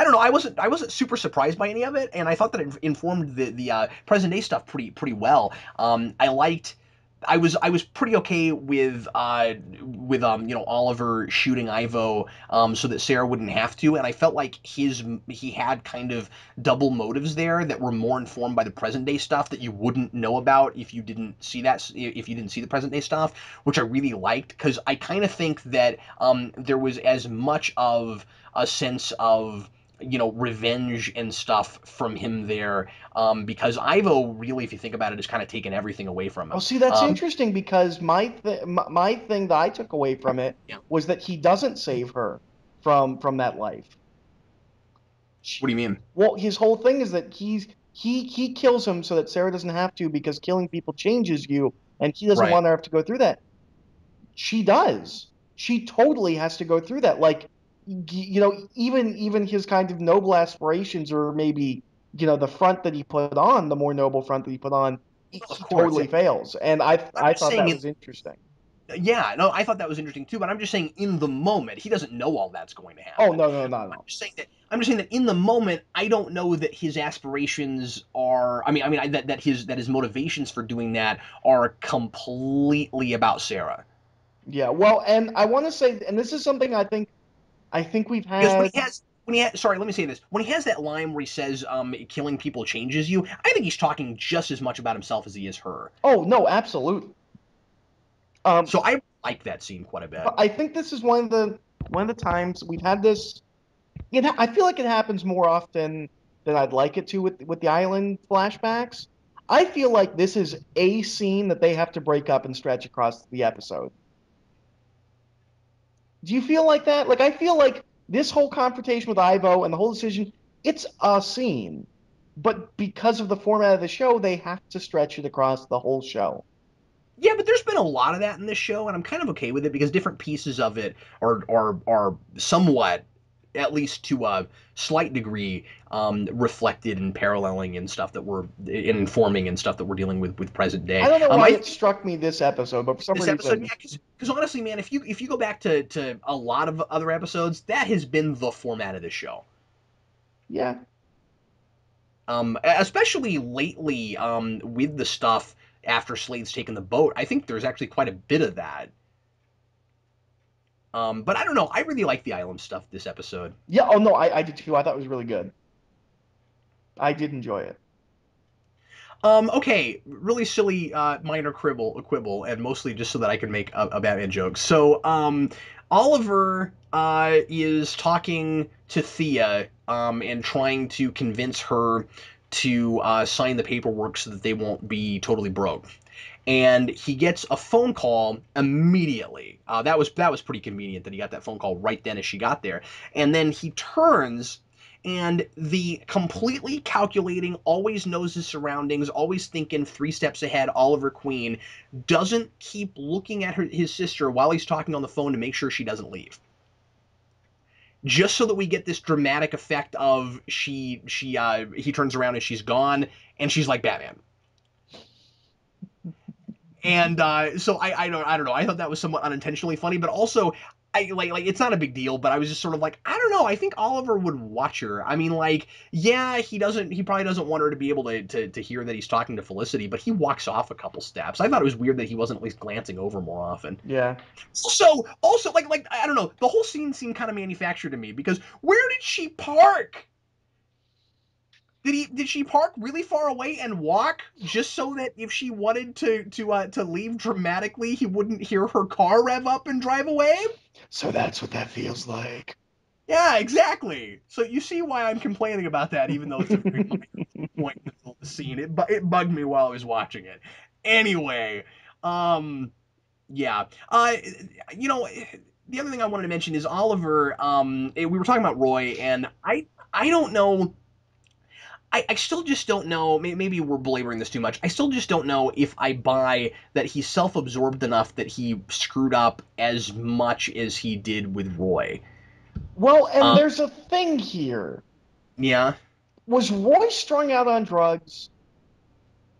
don't know. I wasn't super surprised by any of it, and I thought that it informed the present day stuff pretty well. I liked. I was pretty okay with Oliver shooting Ivo so that Sarah wouldn't have to, and I felt like he had kind of double motives there that were more informed by the present day stuff that you wouldn't know about if you didn't see the present day stuff, which I really liked because I kind of think that there was as much of a sense of revenge and stuff from him there, because Ivo really, if you think about it, has kind of taken everything away from Oh, him. see, that's interesting because my thing that I took away from it Yeah. was that he doesn't save her from that life. What do you mean? Well, his whole thing is that he kills him so that Sarah doesn't have to because killing people changes you, and he doesn't Right. want her to have to go through that. She does. She totally has to go through that. Like, even his kind of noble aspirations, or maybe the front that he put on, the more noble front that he put on, Of he course. totally fails. And I I'm I just thought saying that it. was interesting. Yeah, no, I thought that was interesting too, but I'm just saying in the moment, he doesn't know all that's going to Oh, happen. no, no, no, I'm no. just saying that I'm just saying that in the moment, I don't know that his aspirations are. That his motivations for doing that are completely about Sarah. Yeah, well, and I want to say, and this is something I think we've Because had. sorry, let me say this. When he has that line where he says, killing people changes you, I think he's talking just as much about himself as he is her. Oh, no, absolutely. So I like that scene quite a bit. But I think this is one of the times we've had this. I feel like it happens more often than I'd like it to with the island flashbacks. I feel like this is a scene that they have to break up and stretch across the episode. Do you feel like that? Like I feel like this whole confrontation with Ivo and the whole decision, it's a scene. But because of the format of the show, they have to stretch it across the whole show. Yeah, but there's been a lot of that in this show, and I'm kind of okay with it because different pieces of it are somewhat, at least to a slight degree, reflected and paralleling and stuff that we're in informing and stuff that we're dealing with present I day. don't know why I it struck me this episode, but for some this episode, reason, yeah, because honestly, man, if you go back to a lot of other episodes, that has been the format of the show. yeah. Especially lately, with the stuff after Slade's taken the boat, I think there's actually quite a bit of that. But I don't know. I really like the island stuff this episode. Yeah, oh no, I did too. I thought it was really good. I did enjoy it. Okay, really silly minor quibble, and mostly just so that I can make a Batman joke. So, Oliver is talking to Thea and trying to convince her to sign the paperwork so that they won't be totally broke. And he gets a phone call immediately. That was pretty convenient that he got that phone call right then as she got there. And then he turns, and the completely calculating, always knows his surroundings, always thinking 3 steps ahead, Oliver Queen doesn't keep looking at his sister while he's talking on the phone to make sure she doesn't leave. Just so that we get this dramatic effect of he turns around and she's gone, and she's like Batman. And so I don't know. I thought that was somewhat unintentionally funny, but also I like it's not a big deal. But I was just sort of like, I don't know. I think Oliver would watch her. I mean, like, yeah, he probably doesn't want her to be able to hear that he's talking to Felicity, but he walks off a couple steps. I thought it was weird that he wasn't at least glancing over more often. Yeah. So also like I don't know. The whole scene seemed kind of manufactured to me because where did she park? Did she park really far away and walk just so that if she wanted to leave dramatically, he wouldn't hear her car rev up and drive away? So that's what that feels like. Yeah, exactly. So you see why I'm complaining about that, even though it's a very minor point in the middle of the scene. It bugged me while I was watching it. Anyway, yeah. The other thing I wanted to mention is Oliver. We were talking about Roy, and I don't know. I still just don't know. Maybe we're belaboring this too much. I still just don't know if I buy that he's self-absorbed enough that he screwed up as much as he did with Roy. Well, and there's a thing here. Yeah. Was Roy strung out on drugs?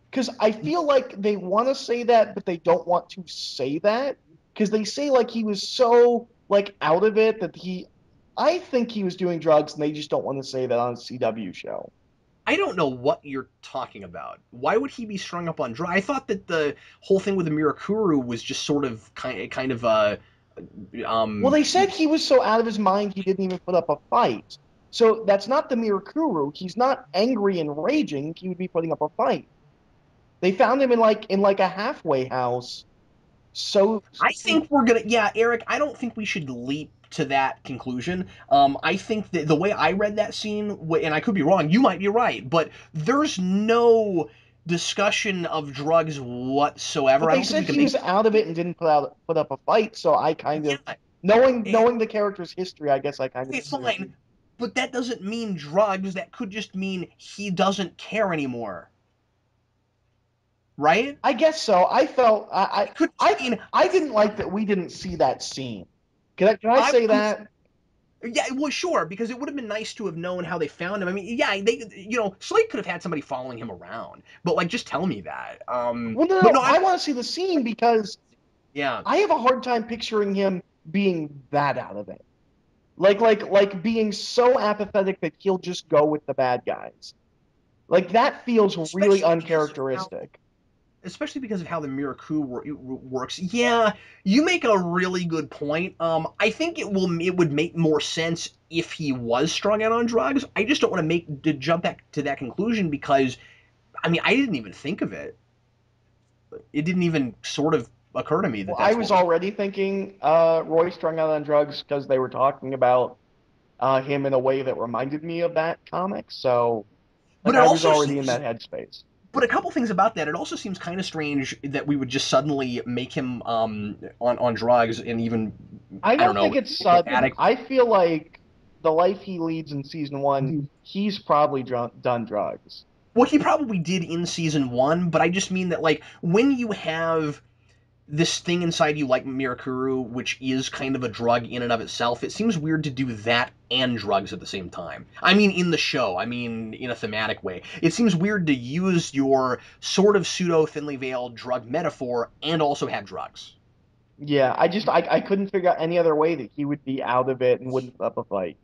Because I feel like they want to say that, but they don't want to say that. Because they say like he was so like out of it that I think he was doing drugs, and they just don't want to say that on a CW show. I don't know what you're talking about. Why would he be strung up on drugs? I thought that the whole thing with the Mirakuru was just sort of kind of Well, they said he was so out of his mind he didn't even put up a fight. So that's not the Mirakuru. He's not angry and raging. He would be putting up a fight. They found him in a halfway house. So I think yeah, Eric, I don't think we should leap to that conclusion. I think that the way I read that scene, and I could be wrong, you might be right, but there's no discussion of drugs whatsoever. But I they don't think said we can he was out of it and didn't put up a fight. So I kind of yeah, knowing the character's history, I guess I kind of okay, fine, but that doesn't mean drugs. That could just mean he doesn't care anymore, right? I guess so. I felt It could mean I didn't like that we didn't see that scene. Can I I say was that? Yeah, well, sure, because it would have been nice to have known how they found him. I mean, yeah, Slate could have had somebody following him around, but like, just tell me that. Well, no, But no, no, I want to see the scene because yeah, I have a hard time picturing him being that out of it. Like being so apathetic that he'll just go with the bad guys. Like that feels really especially because of how, uncharacteristic. especially because of how the Miracle works. Yeah, you make a really good point. I think it would make more sense if he was strung out on drugs. I just don't want to jump back to that conclusion because I mean, I didn't even think of it. It didn't even sort of occur to me that Well, I that's what was was. already thinking Roy strung out on drugs because they were talking about him in a way that reminded me of that comic. So, But like, it I was also already in seems. that headspace. But a couple things about that. It also seems kind of strange that we would just suddenly make him on drugs and even I I don't don't know think it's sudden. addict. I feel like the life he leads in season one, he's probably done drugs. Well, he probably did in season one, but I just mean that like when you have this thing inside you like Mirakuru, which is kind of a drug in and of itself, it seems weird to do that and drugs at the same time. I mean, in the show, I mean, in a thematic way. It seems weird to use your sort of pseudo thinly veiled drug metaphor and also have drugs. Yeah, I couldn't figure out any other way that he would be out of it and wouldn't put up a fight.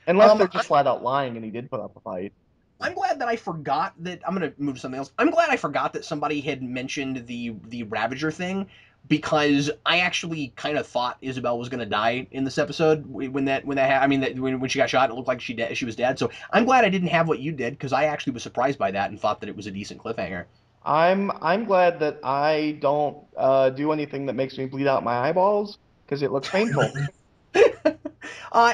Unless Um, they're just flat out lying and he did put up a fight. I'm glad that I forgot that. I'm gonna move to something else. I'm glad I forgot that somebody had mentioned the Ravager thing because I actually kind of thought Isabel was gonna die in this episode I mean that when she got shot, it looked like she was dead. So I'm glad I didn't have what you did because I actually was surprised by that and thought that it was a decent cliffhanger. I'm glad that I don't do anything that makes me bleed out my eyeballs because it looks painful.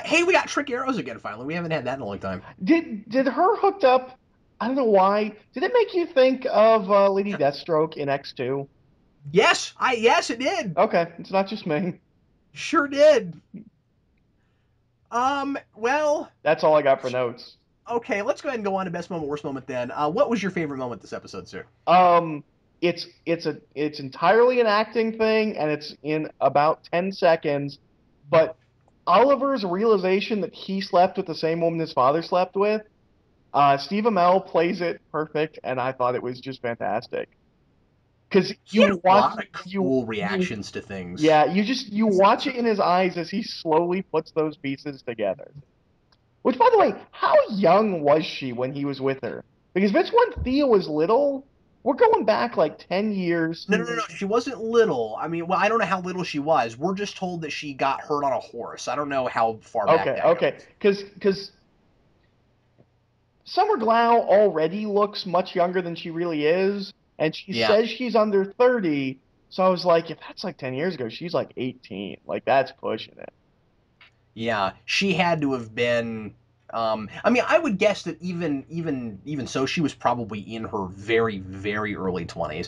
Hey, we got Trick Arrows again finally. We haven't had that in a long time. Did her hooked up? I don't know why. Did it make you think of Lady Deathstroke in X2? Yes it did. Okay, it's not just me. Sure did. Well, That's all I got for notes. okay, let's go ahead and go on to best moment, worst moment then. What was your favorite moment this episode, sir? Um, it's entirely an acting thing, and it's in about 10 seconds. But Oliver's realization that he slept with the same woman his father slept with, Steve Amell plays it perfect, and I thought it was just fantastic. Because He had you a watch lot of you cool reactions to things. yeah, you watch it in his eyes as he slowly puts those pieces together. Which, by the way, how young was she when he was with her? Because that's when Thea was little. We're going back like 10 years. No. She wasn't little. I mean, well, I don't know how little she was. We're just told that she got hurt on a horse. I don't know how far back Okay, that goes. okay. Because Summer Glau already looks much younger than she really is, and she Yeah, says she's under 30. So I was like, if that's like 10 years ago, she's like 18. Like, that's pushing it. yeah. She had to have been. I mean, I would guess that even so, she was probably in her very early 20s.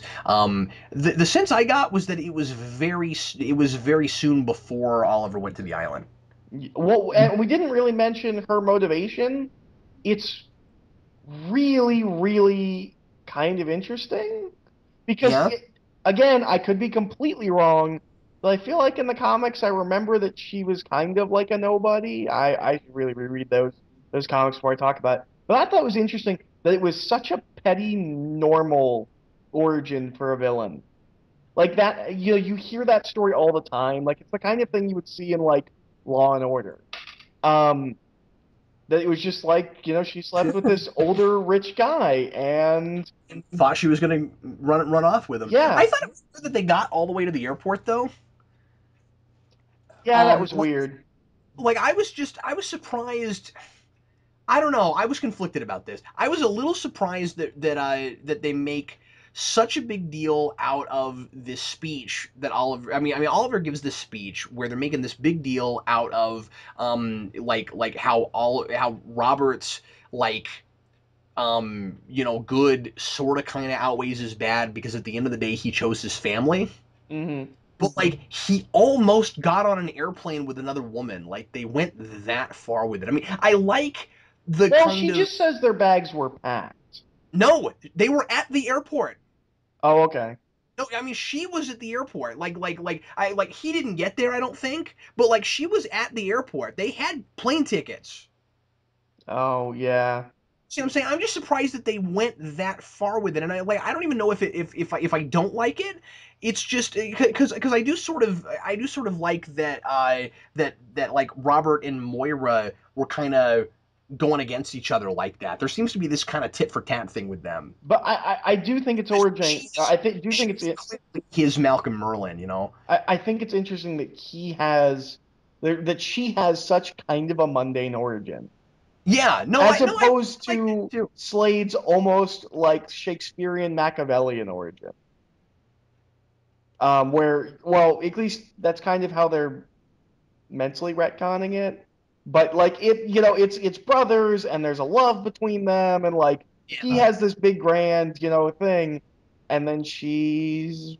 The sense I got was that it was very soon before Oliver went to the island. Well, and we didn't really mention her motivation. It's really kind of interesting because Yeah. again, I could be completely wrong, but I feel like in the comics I remember that she was kind of like a nobody. I should really reread those comics before I talk about it. But I thought it was interesting that it was such a petty normal origin for a villain. Like that, you hear that story all the time. Like it's the kind of thing you would see in like Law and Order. Um, that it was just like, she slept with this older rich guy and Thought she was gonna run off with him. I yeah, thought it was weird that they got all the way to the airport though. yeah, that Um, was like, weird. like I was surprised. I don't know. I was conflicted about this. I was a little surprised that they make such a big deal out of this speech that Oliver. I mean, Oliver gives this speech where they're making this big deal out of like how Robert's like good sort of kind of outweighs his bad because at the end of the day he chose his family. Hmm. But like he almost got on an airplane with another woman. Like they went that far with it. I mean, I like the Well, kind she of just says their bags were packed. no, they were at the airport. Oh, okay. No, I mean she was at the airport. Like he didn't get there, I don't think, but like she was at the airport. They had plane tickets. Oh, yeah. See what I'm saying? I'm just surprised that they went that far with it, and I don't even know if I don't like it. It's just because I do sort of like that that like Robert and Moira were kind of going against each other like that. There seems to be this kind of tit for tat thing with them. But I do think it's origin. Do think She's clearly his Malcolm Merlin, you know. I think it's interesting that that she has such kind of a mundane origin. Yeah, As no, I opposed like that to too. Slade's almost like Shakespearean Machiavellian origin. Where, well, at least that's kind of how they're mentally retconning it. But like it, it's brothers and there's a love between them, and like he Yeah. has this big grand, thing, and then his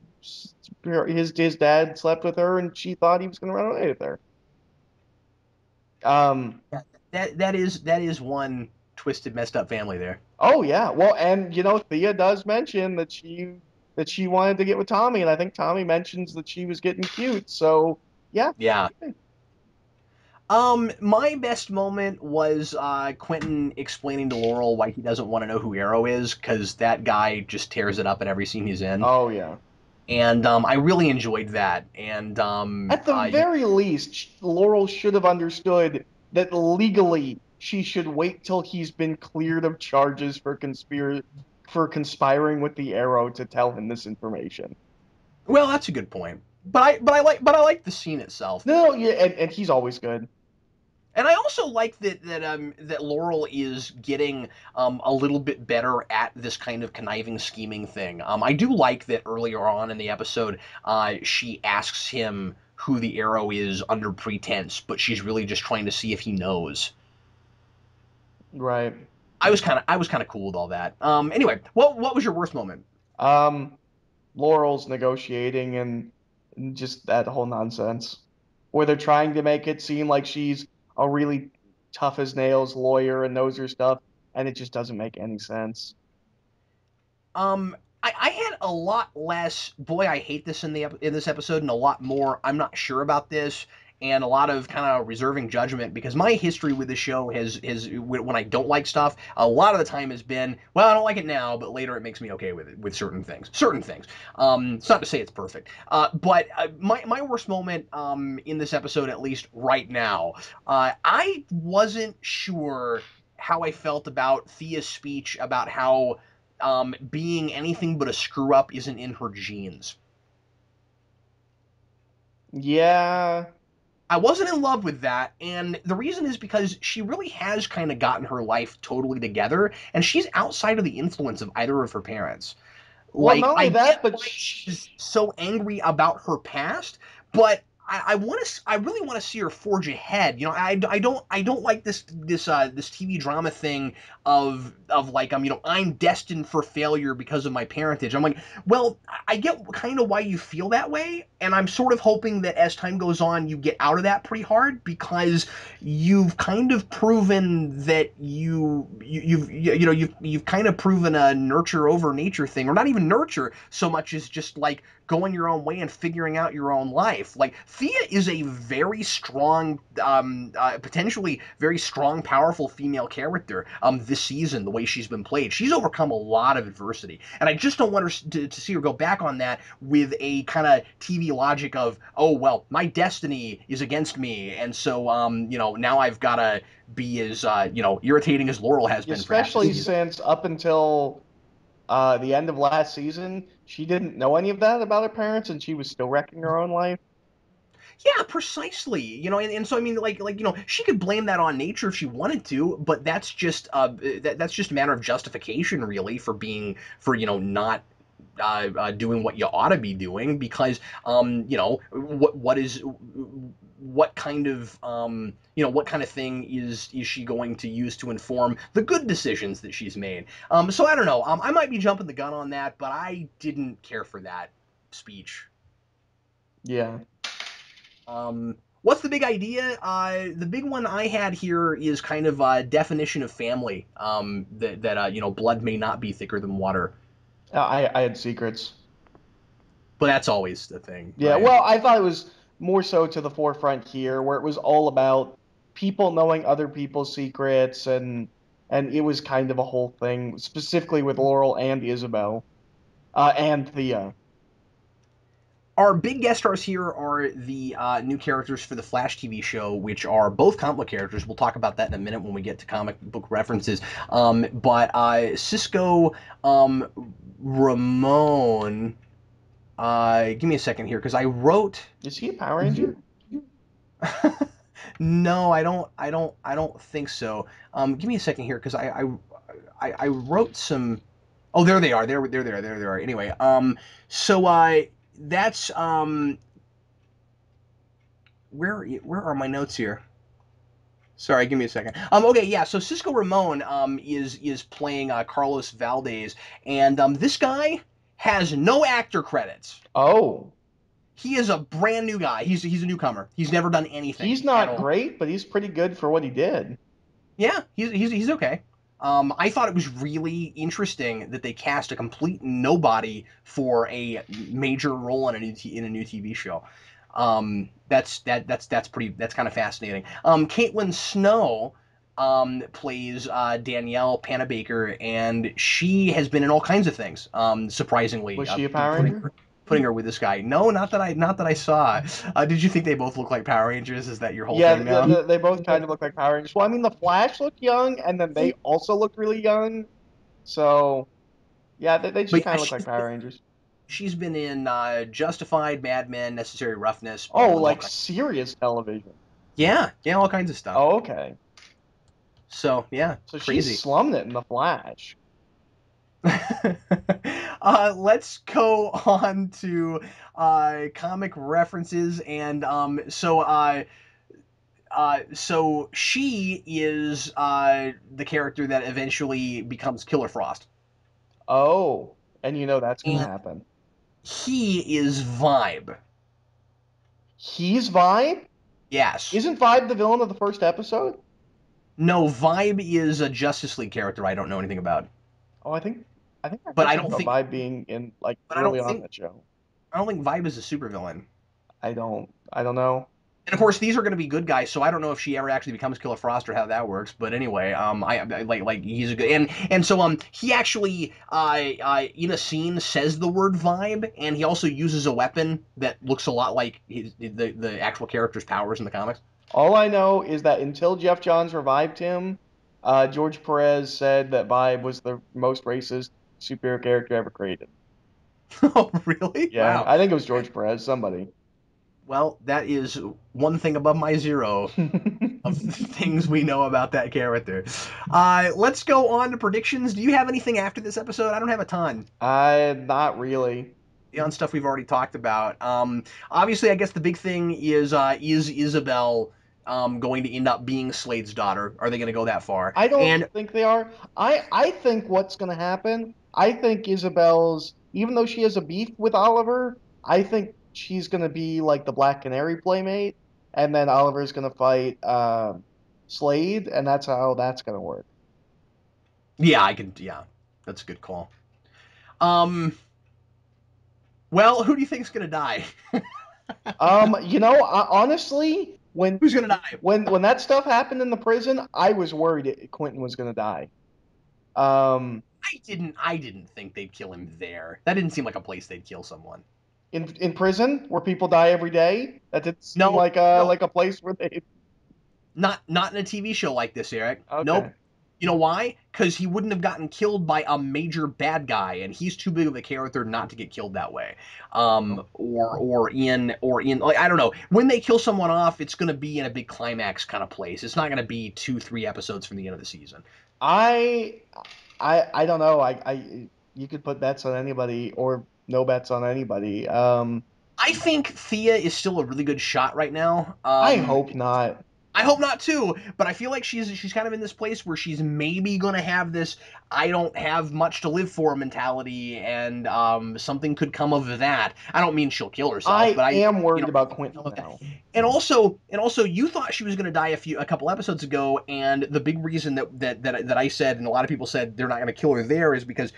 dad slept with her and she thought he was gonna run away with her. Um, Yeah. That is one twisted, messed up family there. oh yeah, well, and Thea does mention that she wanted to get with Tommy, and I think Tommy mentions that she was getting cute. So yeah, Yeah. My best moment was Quentin explaining to Laurel why he doesn't want to know who Arrow is, because that guy just tears it up in every scene he's in, oh yeah. and I really enjoyed that. And At the very least, Laurel should have understood that legally she should wait till he's been cleared of charges for conspiring with the Arrow to tell him this information. well, that's a good point. But I like the scene itself. No, yeah, and he's always good. And I also like that Laurel is getting a little bit better at this kind of conniving, scheming thing. I do like that earlier on in the episode, she asks him who the Arrow is under pretense, but she's really just trying to see if he knows. Right. I was kind of cool with all that. Anyway, what was your worst moment? Um, Laurel's negotiating and just that whole nonsense where they're trying to make it seem like she's a really tough as nails lawyer and knows her stuff, and it just doesn't make any sense. I had a lot less. Boy, I hate this in this episode, and a lot more. I'm not sure about this, and a lot of kind of reserving judgment because my history with the show has when I don't like stuff, a lot of the time has been, well, I don't like it now, but later it makes me okay with it with certain things. Certain things. It's not to say it's perfect, but my worst moment in this episode, at least right now, I wasn't sure how I felt about Thea's speech about how being anything but a screw up isn't in her genes. Yeah, I wasn't in love with that, and the reason is because she really has kind of gotten her life totally together, and she's outside of the influence of either of her parents. well, Like, not I only that, get but why she's so angry about her past, but I really want to see her forge ahead. I don't like this TV drama thing of like I'm destined for failure because of my parentage. I'm like, well, I get kind of why you feel that way, and I'm sort of hoping that as time goes on, you get out of that pretty hard because you've kind of proven that you've kind of proven a nurture over nature thing, or not even nurture so much as just like going your own way and figuring out your own life. Like Thea is a very strong, potentially very strong, powerful female character. This season, the way she's been played, she's overcome a lot of adversity, and I just don't want her to see her go back on that with a kind of TV logic of, oh well, my destiny is against me, and so now I've got to be as irritating as Laurel has been for half the especially season. since up until the end of last season, she didn't know any of that about her parents, and she was still wrecking her own life. Yeah, precisely. And so I mean, she could blame that on nature if she wanted to, but that's just a matter of justification, really, for not doing what you ought to be doing because what kind of thing is she going to use to inform the good decisions that she's made. So I don't know. I might be jumping the gun on that, but I didn't care for that speech. Yeah. What's the big idea? The big one I had here is kind of a definition of family. That blood may not be thicker than water, I had secrets. but that's always the thing, Yeah, right? well, I thought it was more so to the forefront here, where it was all about people knowing other people's secrets, and it was kind of a whole thing, specifically with Laurel and Isabel, and Thea. Our big guest stars here are the new characters for the Flash TV show, which are both comic book characters. We'll talk about that in a minute when we get to comic book references. But Cisco, Ramon. Give me a second here because I wrote. Is he a Power Ranger? No, I don't think so. Give me a second here because I wrote some. Oh, there they are. There they are. Anyway, so that's where are my notes here? Sorry, give me a second. Okay, yeah. So Cisco Ramon is playing Carlos Valdez, and this guy has no actor credits. Oh, He is a brand new guy. He's a newcomer. He's never done anything he's at not all. great, but he's pretty good for what he did. Yeah, he's okay. I thought it was really interesting that they cast a complete nobody for a major role in a new TV show. That's kind of fascinating. Caitlin Snow plays Danielle Panabaker, and she has been in all kinds of things. Surprisingly, Was she a Power Ranger? putting her with this guy. No, not that I saw. Did you think they both look like Power Rangers? Is that your whole Yeah, thing now? they both kind of look like Power Rangers. Well, I mean, the Flash looked young, and then they also looked really young. So, yeah, they just But kind yeah, of look like Power Rangers. she's been in Justified, Mad Men, Necessary Roughness, Oh, Bones, all like kinds. serious television. Yeah, all kinds of stuff. Oh, okay. So yeah, So she crazy. slummed it in the Flash. Let's go on to comic references, and so she is the character that eventually becomes Killer Frost, Oh, and you know that's gonna and happen. he is Vibe. He's Vibe? Yes. Isn't Vibe the villain of the first episode? No, Vibe is a Justice League character I don't know anything about. Oh, I think I But heard I something don't about think Vibe being in like but early on that show. I don't think Vibe is a supervillain. I don't know. And of course, these are going to be good guys, so I don't know if she ever actually becomes Killer Frost or how that works. But anyway, I like he's a good and so he actually in a scene says the word vibe, and he also uses a weapon that looks a lot like the actual character's powers in the comics. All I know is that until Jeff Johns revived him, George Perez said that Vibe was the most racist superhero character ever created. Oh, really? Yeah, Wow. I think it was George Perez, somebody. Well, that is one thing above my zero of things we know about that character. Let's go on to predictions. Do you have anything after this episode? I don't have a ton Not really. beyond stuff we've already talked about. Obviously, I guess the big thing is Isabel going to end up being Slade's daughter? Are they going to go that far? I don't And think they are. I think what's going to happen, I think Isabel's, even though she has a beef with Oliver, I think she's going to be like the Black Canary playmate, and then Oliver's going to fight Slade, and that's how that's going to work. yeah, I can. Yeah, that's a good call. Um, well, who do you think's going to die? Honestly, when Who's going to die? when that stuff happened in the prison, I was worried Quentin was going to die. Um, I didn't think they'd kill him there. That didn't seem like a place they'd kill someone. in prison where people die every day, that didn't seem No, no, like a place where they. not in a TV show like this, Eric. Nope. Okay. You know why? Because he wouldn't have gotten killed by a major bad guy, and he's too big of a character not to get killed that way. Or in like I don't know. When they kill someone off, it's going to be in a big climax kind of place. It's not going to be 2-3 episodes from the end of the season. I I don't know. I you could put bets on anybody or no bets on anybody. I think Thea is still a really good shot right now. I hope not. I hope not too, but I feel like she's kind of in this place where she's maybe gonna have this I don't have much to live for mentality, and something could come of that. I don't mean she'll kill herself, I but am you worried know, about Quentin now. and also, you thought she was gonna die a couple episodes ago, and the big reason that I said, and a lot of people said they're not gonna kill her there, is because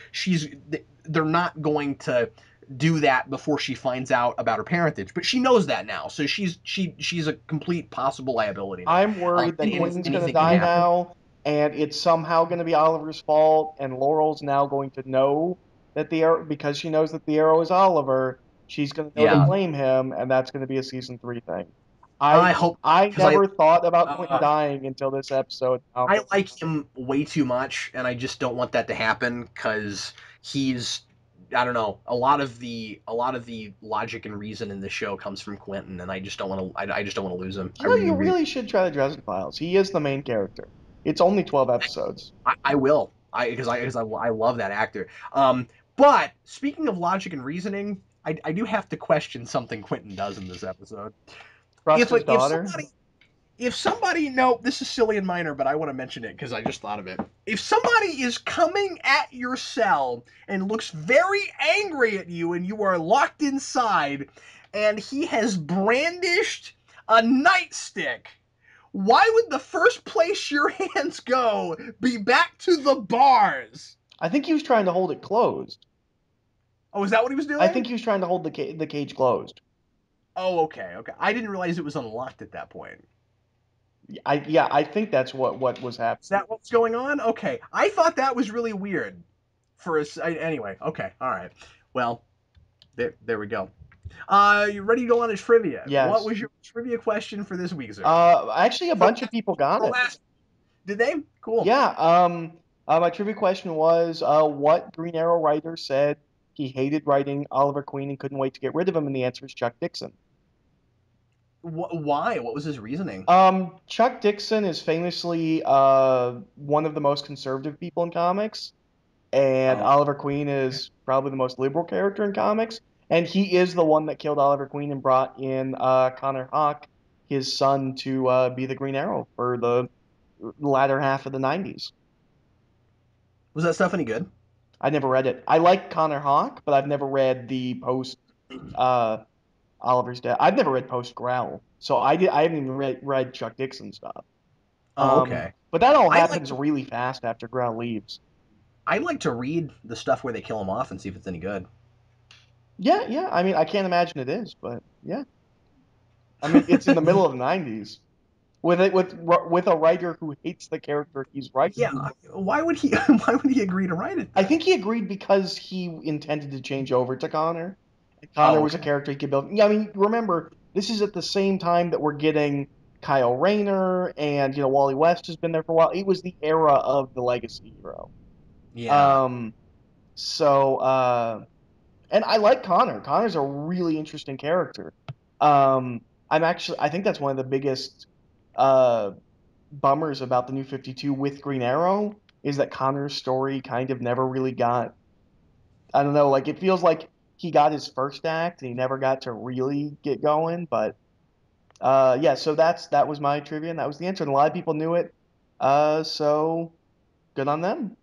they're not going to do that before she finds out about her parentage. But she knows that now, so she's a complete possible liability now. I'm worried that Quentin's going to Anything can die happen. now, and it's somehow going to be Oliver's fault, and Laurel's now going to know that the arrow, because she knows that the arrow is Oliver, she's going to know to Yeah, blame him, and that's going to be a season 3 thing. I I hope I because never thought about Quentin uh, dying until this episode. I like him way too much, and I just don't want that to happen because he's I don't know. A lot of the logic and reason in the show comes from Quentin, and I just don't want to. I just don't want to lose him. I You really, really. really should try the Dresden Files. He is the main character. It's only 12 episodes. I will. I because I love that actor. But speaking of logic and reasoning, I do have to question something Quentin does in this episode. Trust If his if daughter. somebody if somebody no, this is silly and minor, but I want to mention it because I just thought of it. If somebody is coming at your cell and looks very angry at you and you are locked inside and he has brandished a nightstick, why would the first place your hands go be back to the bars? I think he was trying to hold it closed. Oh, is that what he was I doing? think he was trying to hold the cage closed. Oh, okay, okay. I didn't realize it was unlocked at that point. Yeah, I think that's what was Is happening. that what's going on? Okay. I thought that was really weird. Anyway, okay, all right. Well, there we go. You ready to go on to trivia? What Yes. was your trivia question for this week, sir? Actually, a For bunch of last, people got for it. last, did they? Cool. Yeah. My trivia question was, what Green Arrow writer said he hated writing Oliver Queen and couldn't wait to get rid of him? And the answer is Chuck Dixon. Why? What was his reasoning? Chuck Dixon is famously one of the most conservative people in comics, and Oh, Oliver Queen is probably the most liberal character in comics. And he is the one that killed Oliver Queen and brought in Connor Hawke, his son, to be the Green Arrow for the latter half of the 90s. was that stuff any good? I never read it. I like Connor Hawke, but I've never read the post uh, Oliver's death. I've never read post Growl, so I haven't even read Chuck Dixon stuff. Oh, okay. But that all I like happens really fast after Growl leaves. I like to read the stuff where they kill him off and see if it's any good. Yeah, yeah. I mean, I can't imagine it is, but yeah. I mean, it's in the middle of the 90s with a writer who hates the character he's writing. Yeah, why would he? Why would he agree to write it I then? think he agreed because he intended to change over to Connor. And Connor Oh, was a okay. character he could build. Yeah, I mean, remember, this is at the same time that we're getting Kyle Rayner and, Wally West has been there for a while. It was the era of the legacy hero. Yeah. Um, so, and I like Connor. Connor's a really interesting character. I think that's one of the biggest uh, bummers about the New 52 with Green Arrow is that Connor's story kind of never really got, I don't know, like it feels like he got his first act and he never got to really get going. But yeah, so that was my trivia and that was the answer. And a lot of people knew it. So good on them.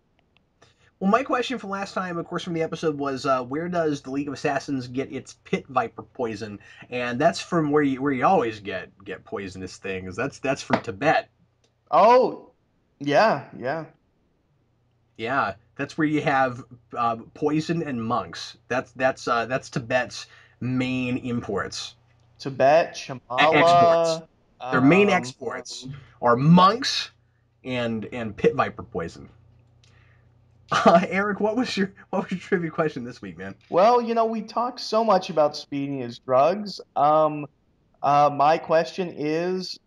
Well, my question from last time, of course, from the episode was, where does the League of Assassins get its pit viper poison? And that's from where you always get poisonous things. That's from Tibet. Oh, yeah, yeah. Yeah, that's where you have poison and monks. That's Tibet's main imports, Tibet, exports. Shambhala. Their main Um, exports are monks and pit viper poison. Eric, what was your trivia question this week, man? well, we talked so much about speed and his drugs. My question is,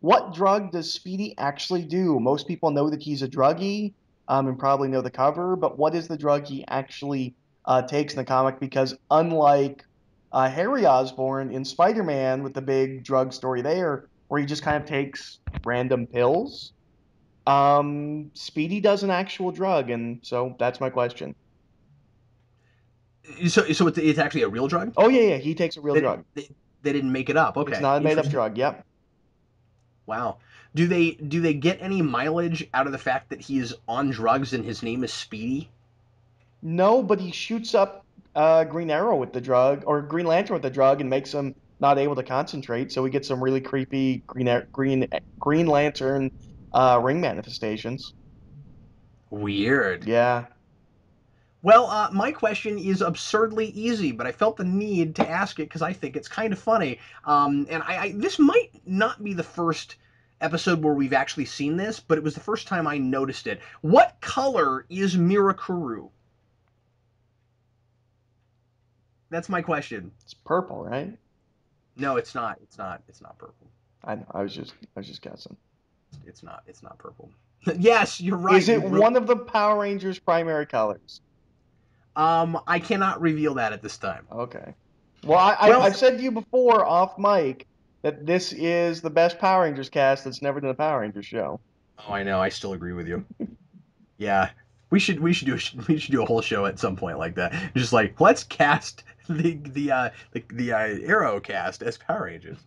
what drug does Speedy actually do? Most people know that he's a druggie, and probably know the cover, but what is the drug he actually takes in the comic? Because unlike Harry Osborn in Spider-Man with the big drug story there, where he just kind of takes random pills, Speedy does an actual drug, and so that's my question. So it's actually a real drug. Oh yeah, yeah, he takes a real They didn't drug. they, they didn't make it up. It's Okay, not a made-up interesting. drug. Yep. Wow. Do they get any mileage out of the fact that he is on drugs and his name is Speedy? No, but he shoots up Green Arrow with the drug, or Green Lantern with the drug, and makes him not able to concentrate. So we get some really creepy Green Lantern ring manifestations. Weird. Yeah. Well, my question is absurdly easy, but I felt the need to ask it because I think it's kind of funny. And this might not be the first episode where we've actually seen this, but it was the first time I noticed it. What color is Mirakuru? That's my question. It's purple, right? No, it's not. It's not. It's not purple. I know. I was just guessing. It's not. It's not purple. Yes, you're right. Is You it really. one of the Power Rangers' primary colors? I cannot reveal that at this time. Okay. Well, I've Well, said to you before off mic that this is the best Power Rangers cast that's never done a Power Rangers show. oh, I know. I still agree with you. Yeah, we should do a whole show at some point like that. Just like let's cast the Arrow cast as Power Rangers.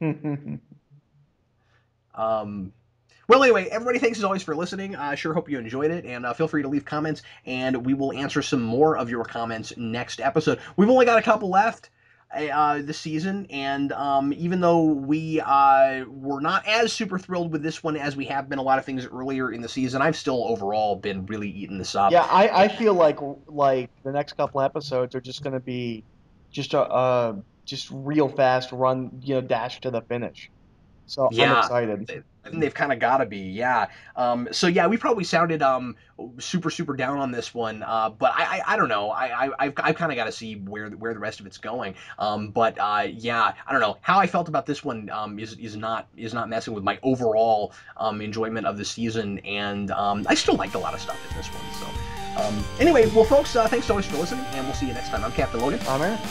Well, anyway, everybody, thanks as always for listening. I sure hope you enjoyed it, and feel free to leave comments, and we will answer some more of your comments next episode. We've only got a couple left this season, and even though we were not as super thrilled with this one as we have been a lot of things earlier in the season, I've still overall been really eating this up. Yeah, I feel like the next couple episodes are just going to be just a just real fast run, dash to the finish. So I'm Yeah, excited. I think they've kind of got to be, yeah. So yeah, we probably sounded super down on this one, but I don't know. I've kind of got to see where the rest of it's going. But yeah, I don't know how I felt about this one. Is not messing with my overall enjoyment of the season, and I still liked a lot of stuff in this one. So anyway, well, folks, thanks so much for listening, and we'll see you next time. I'm Captain Logan. I'm Eric.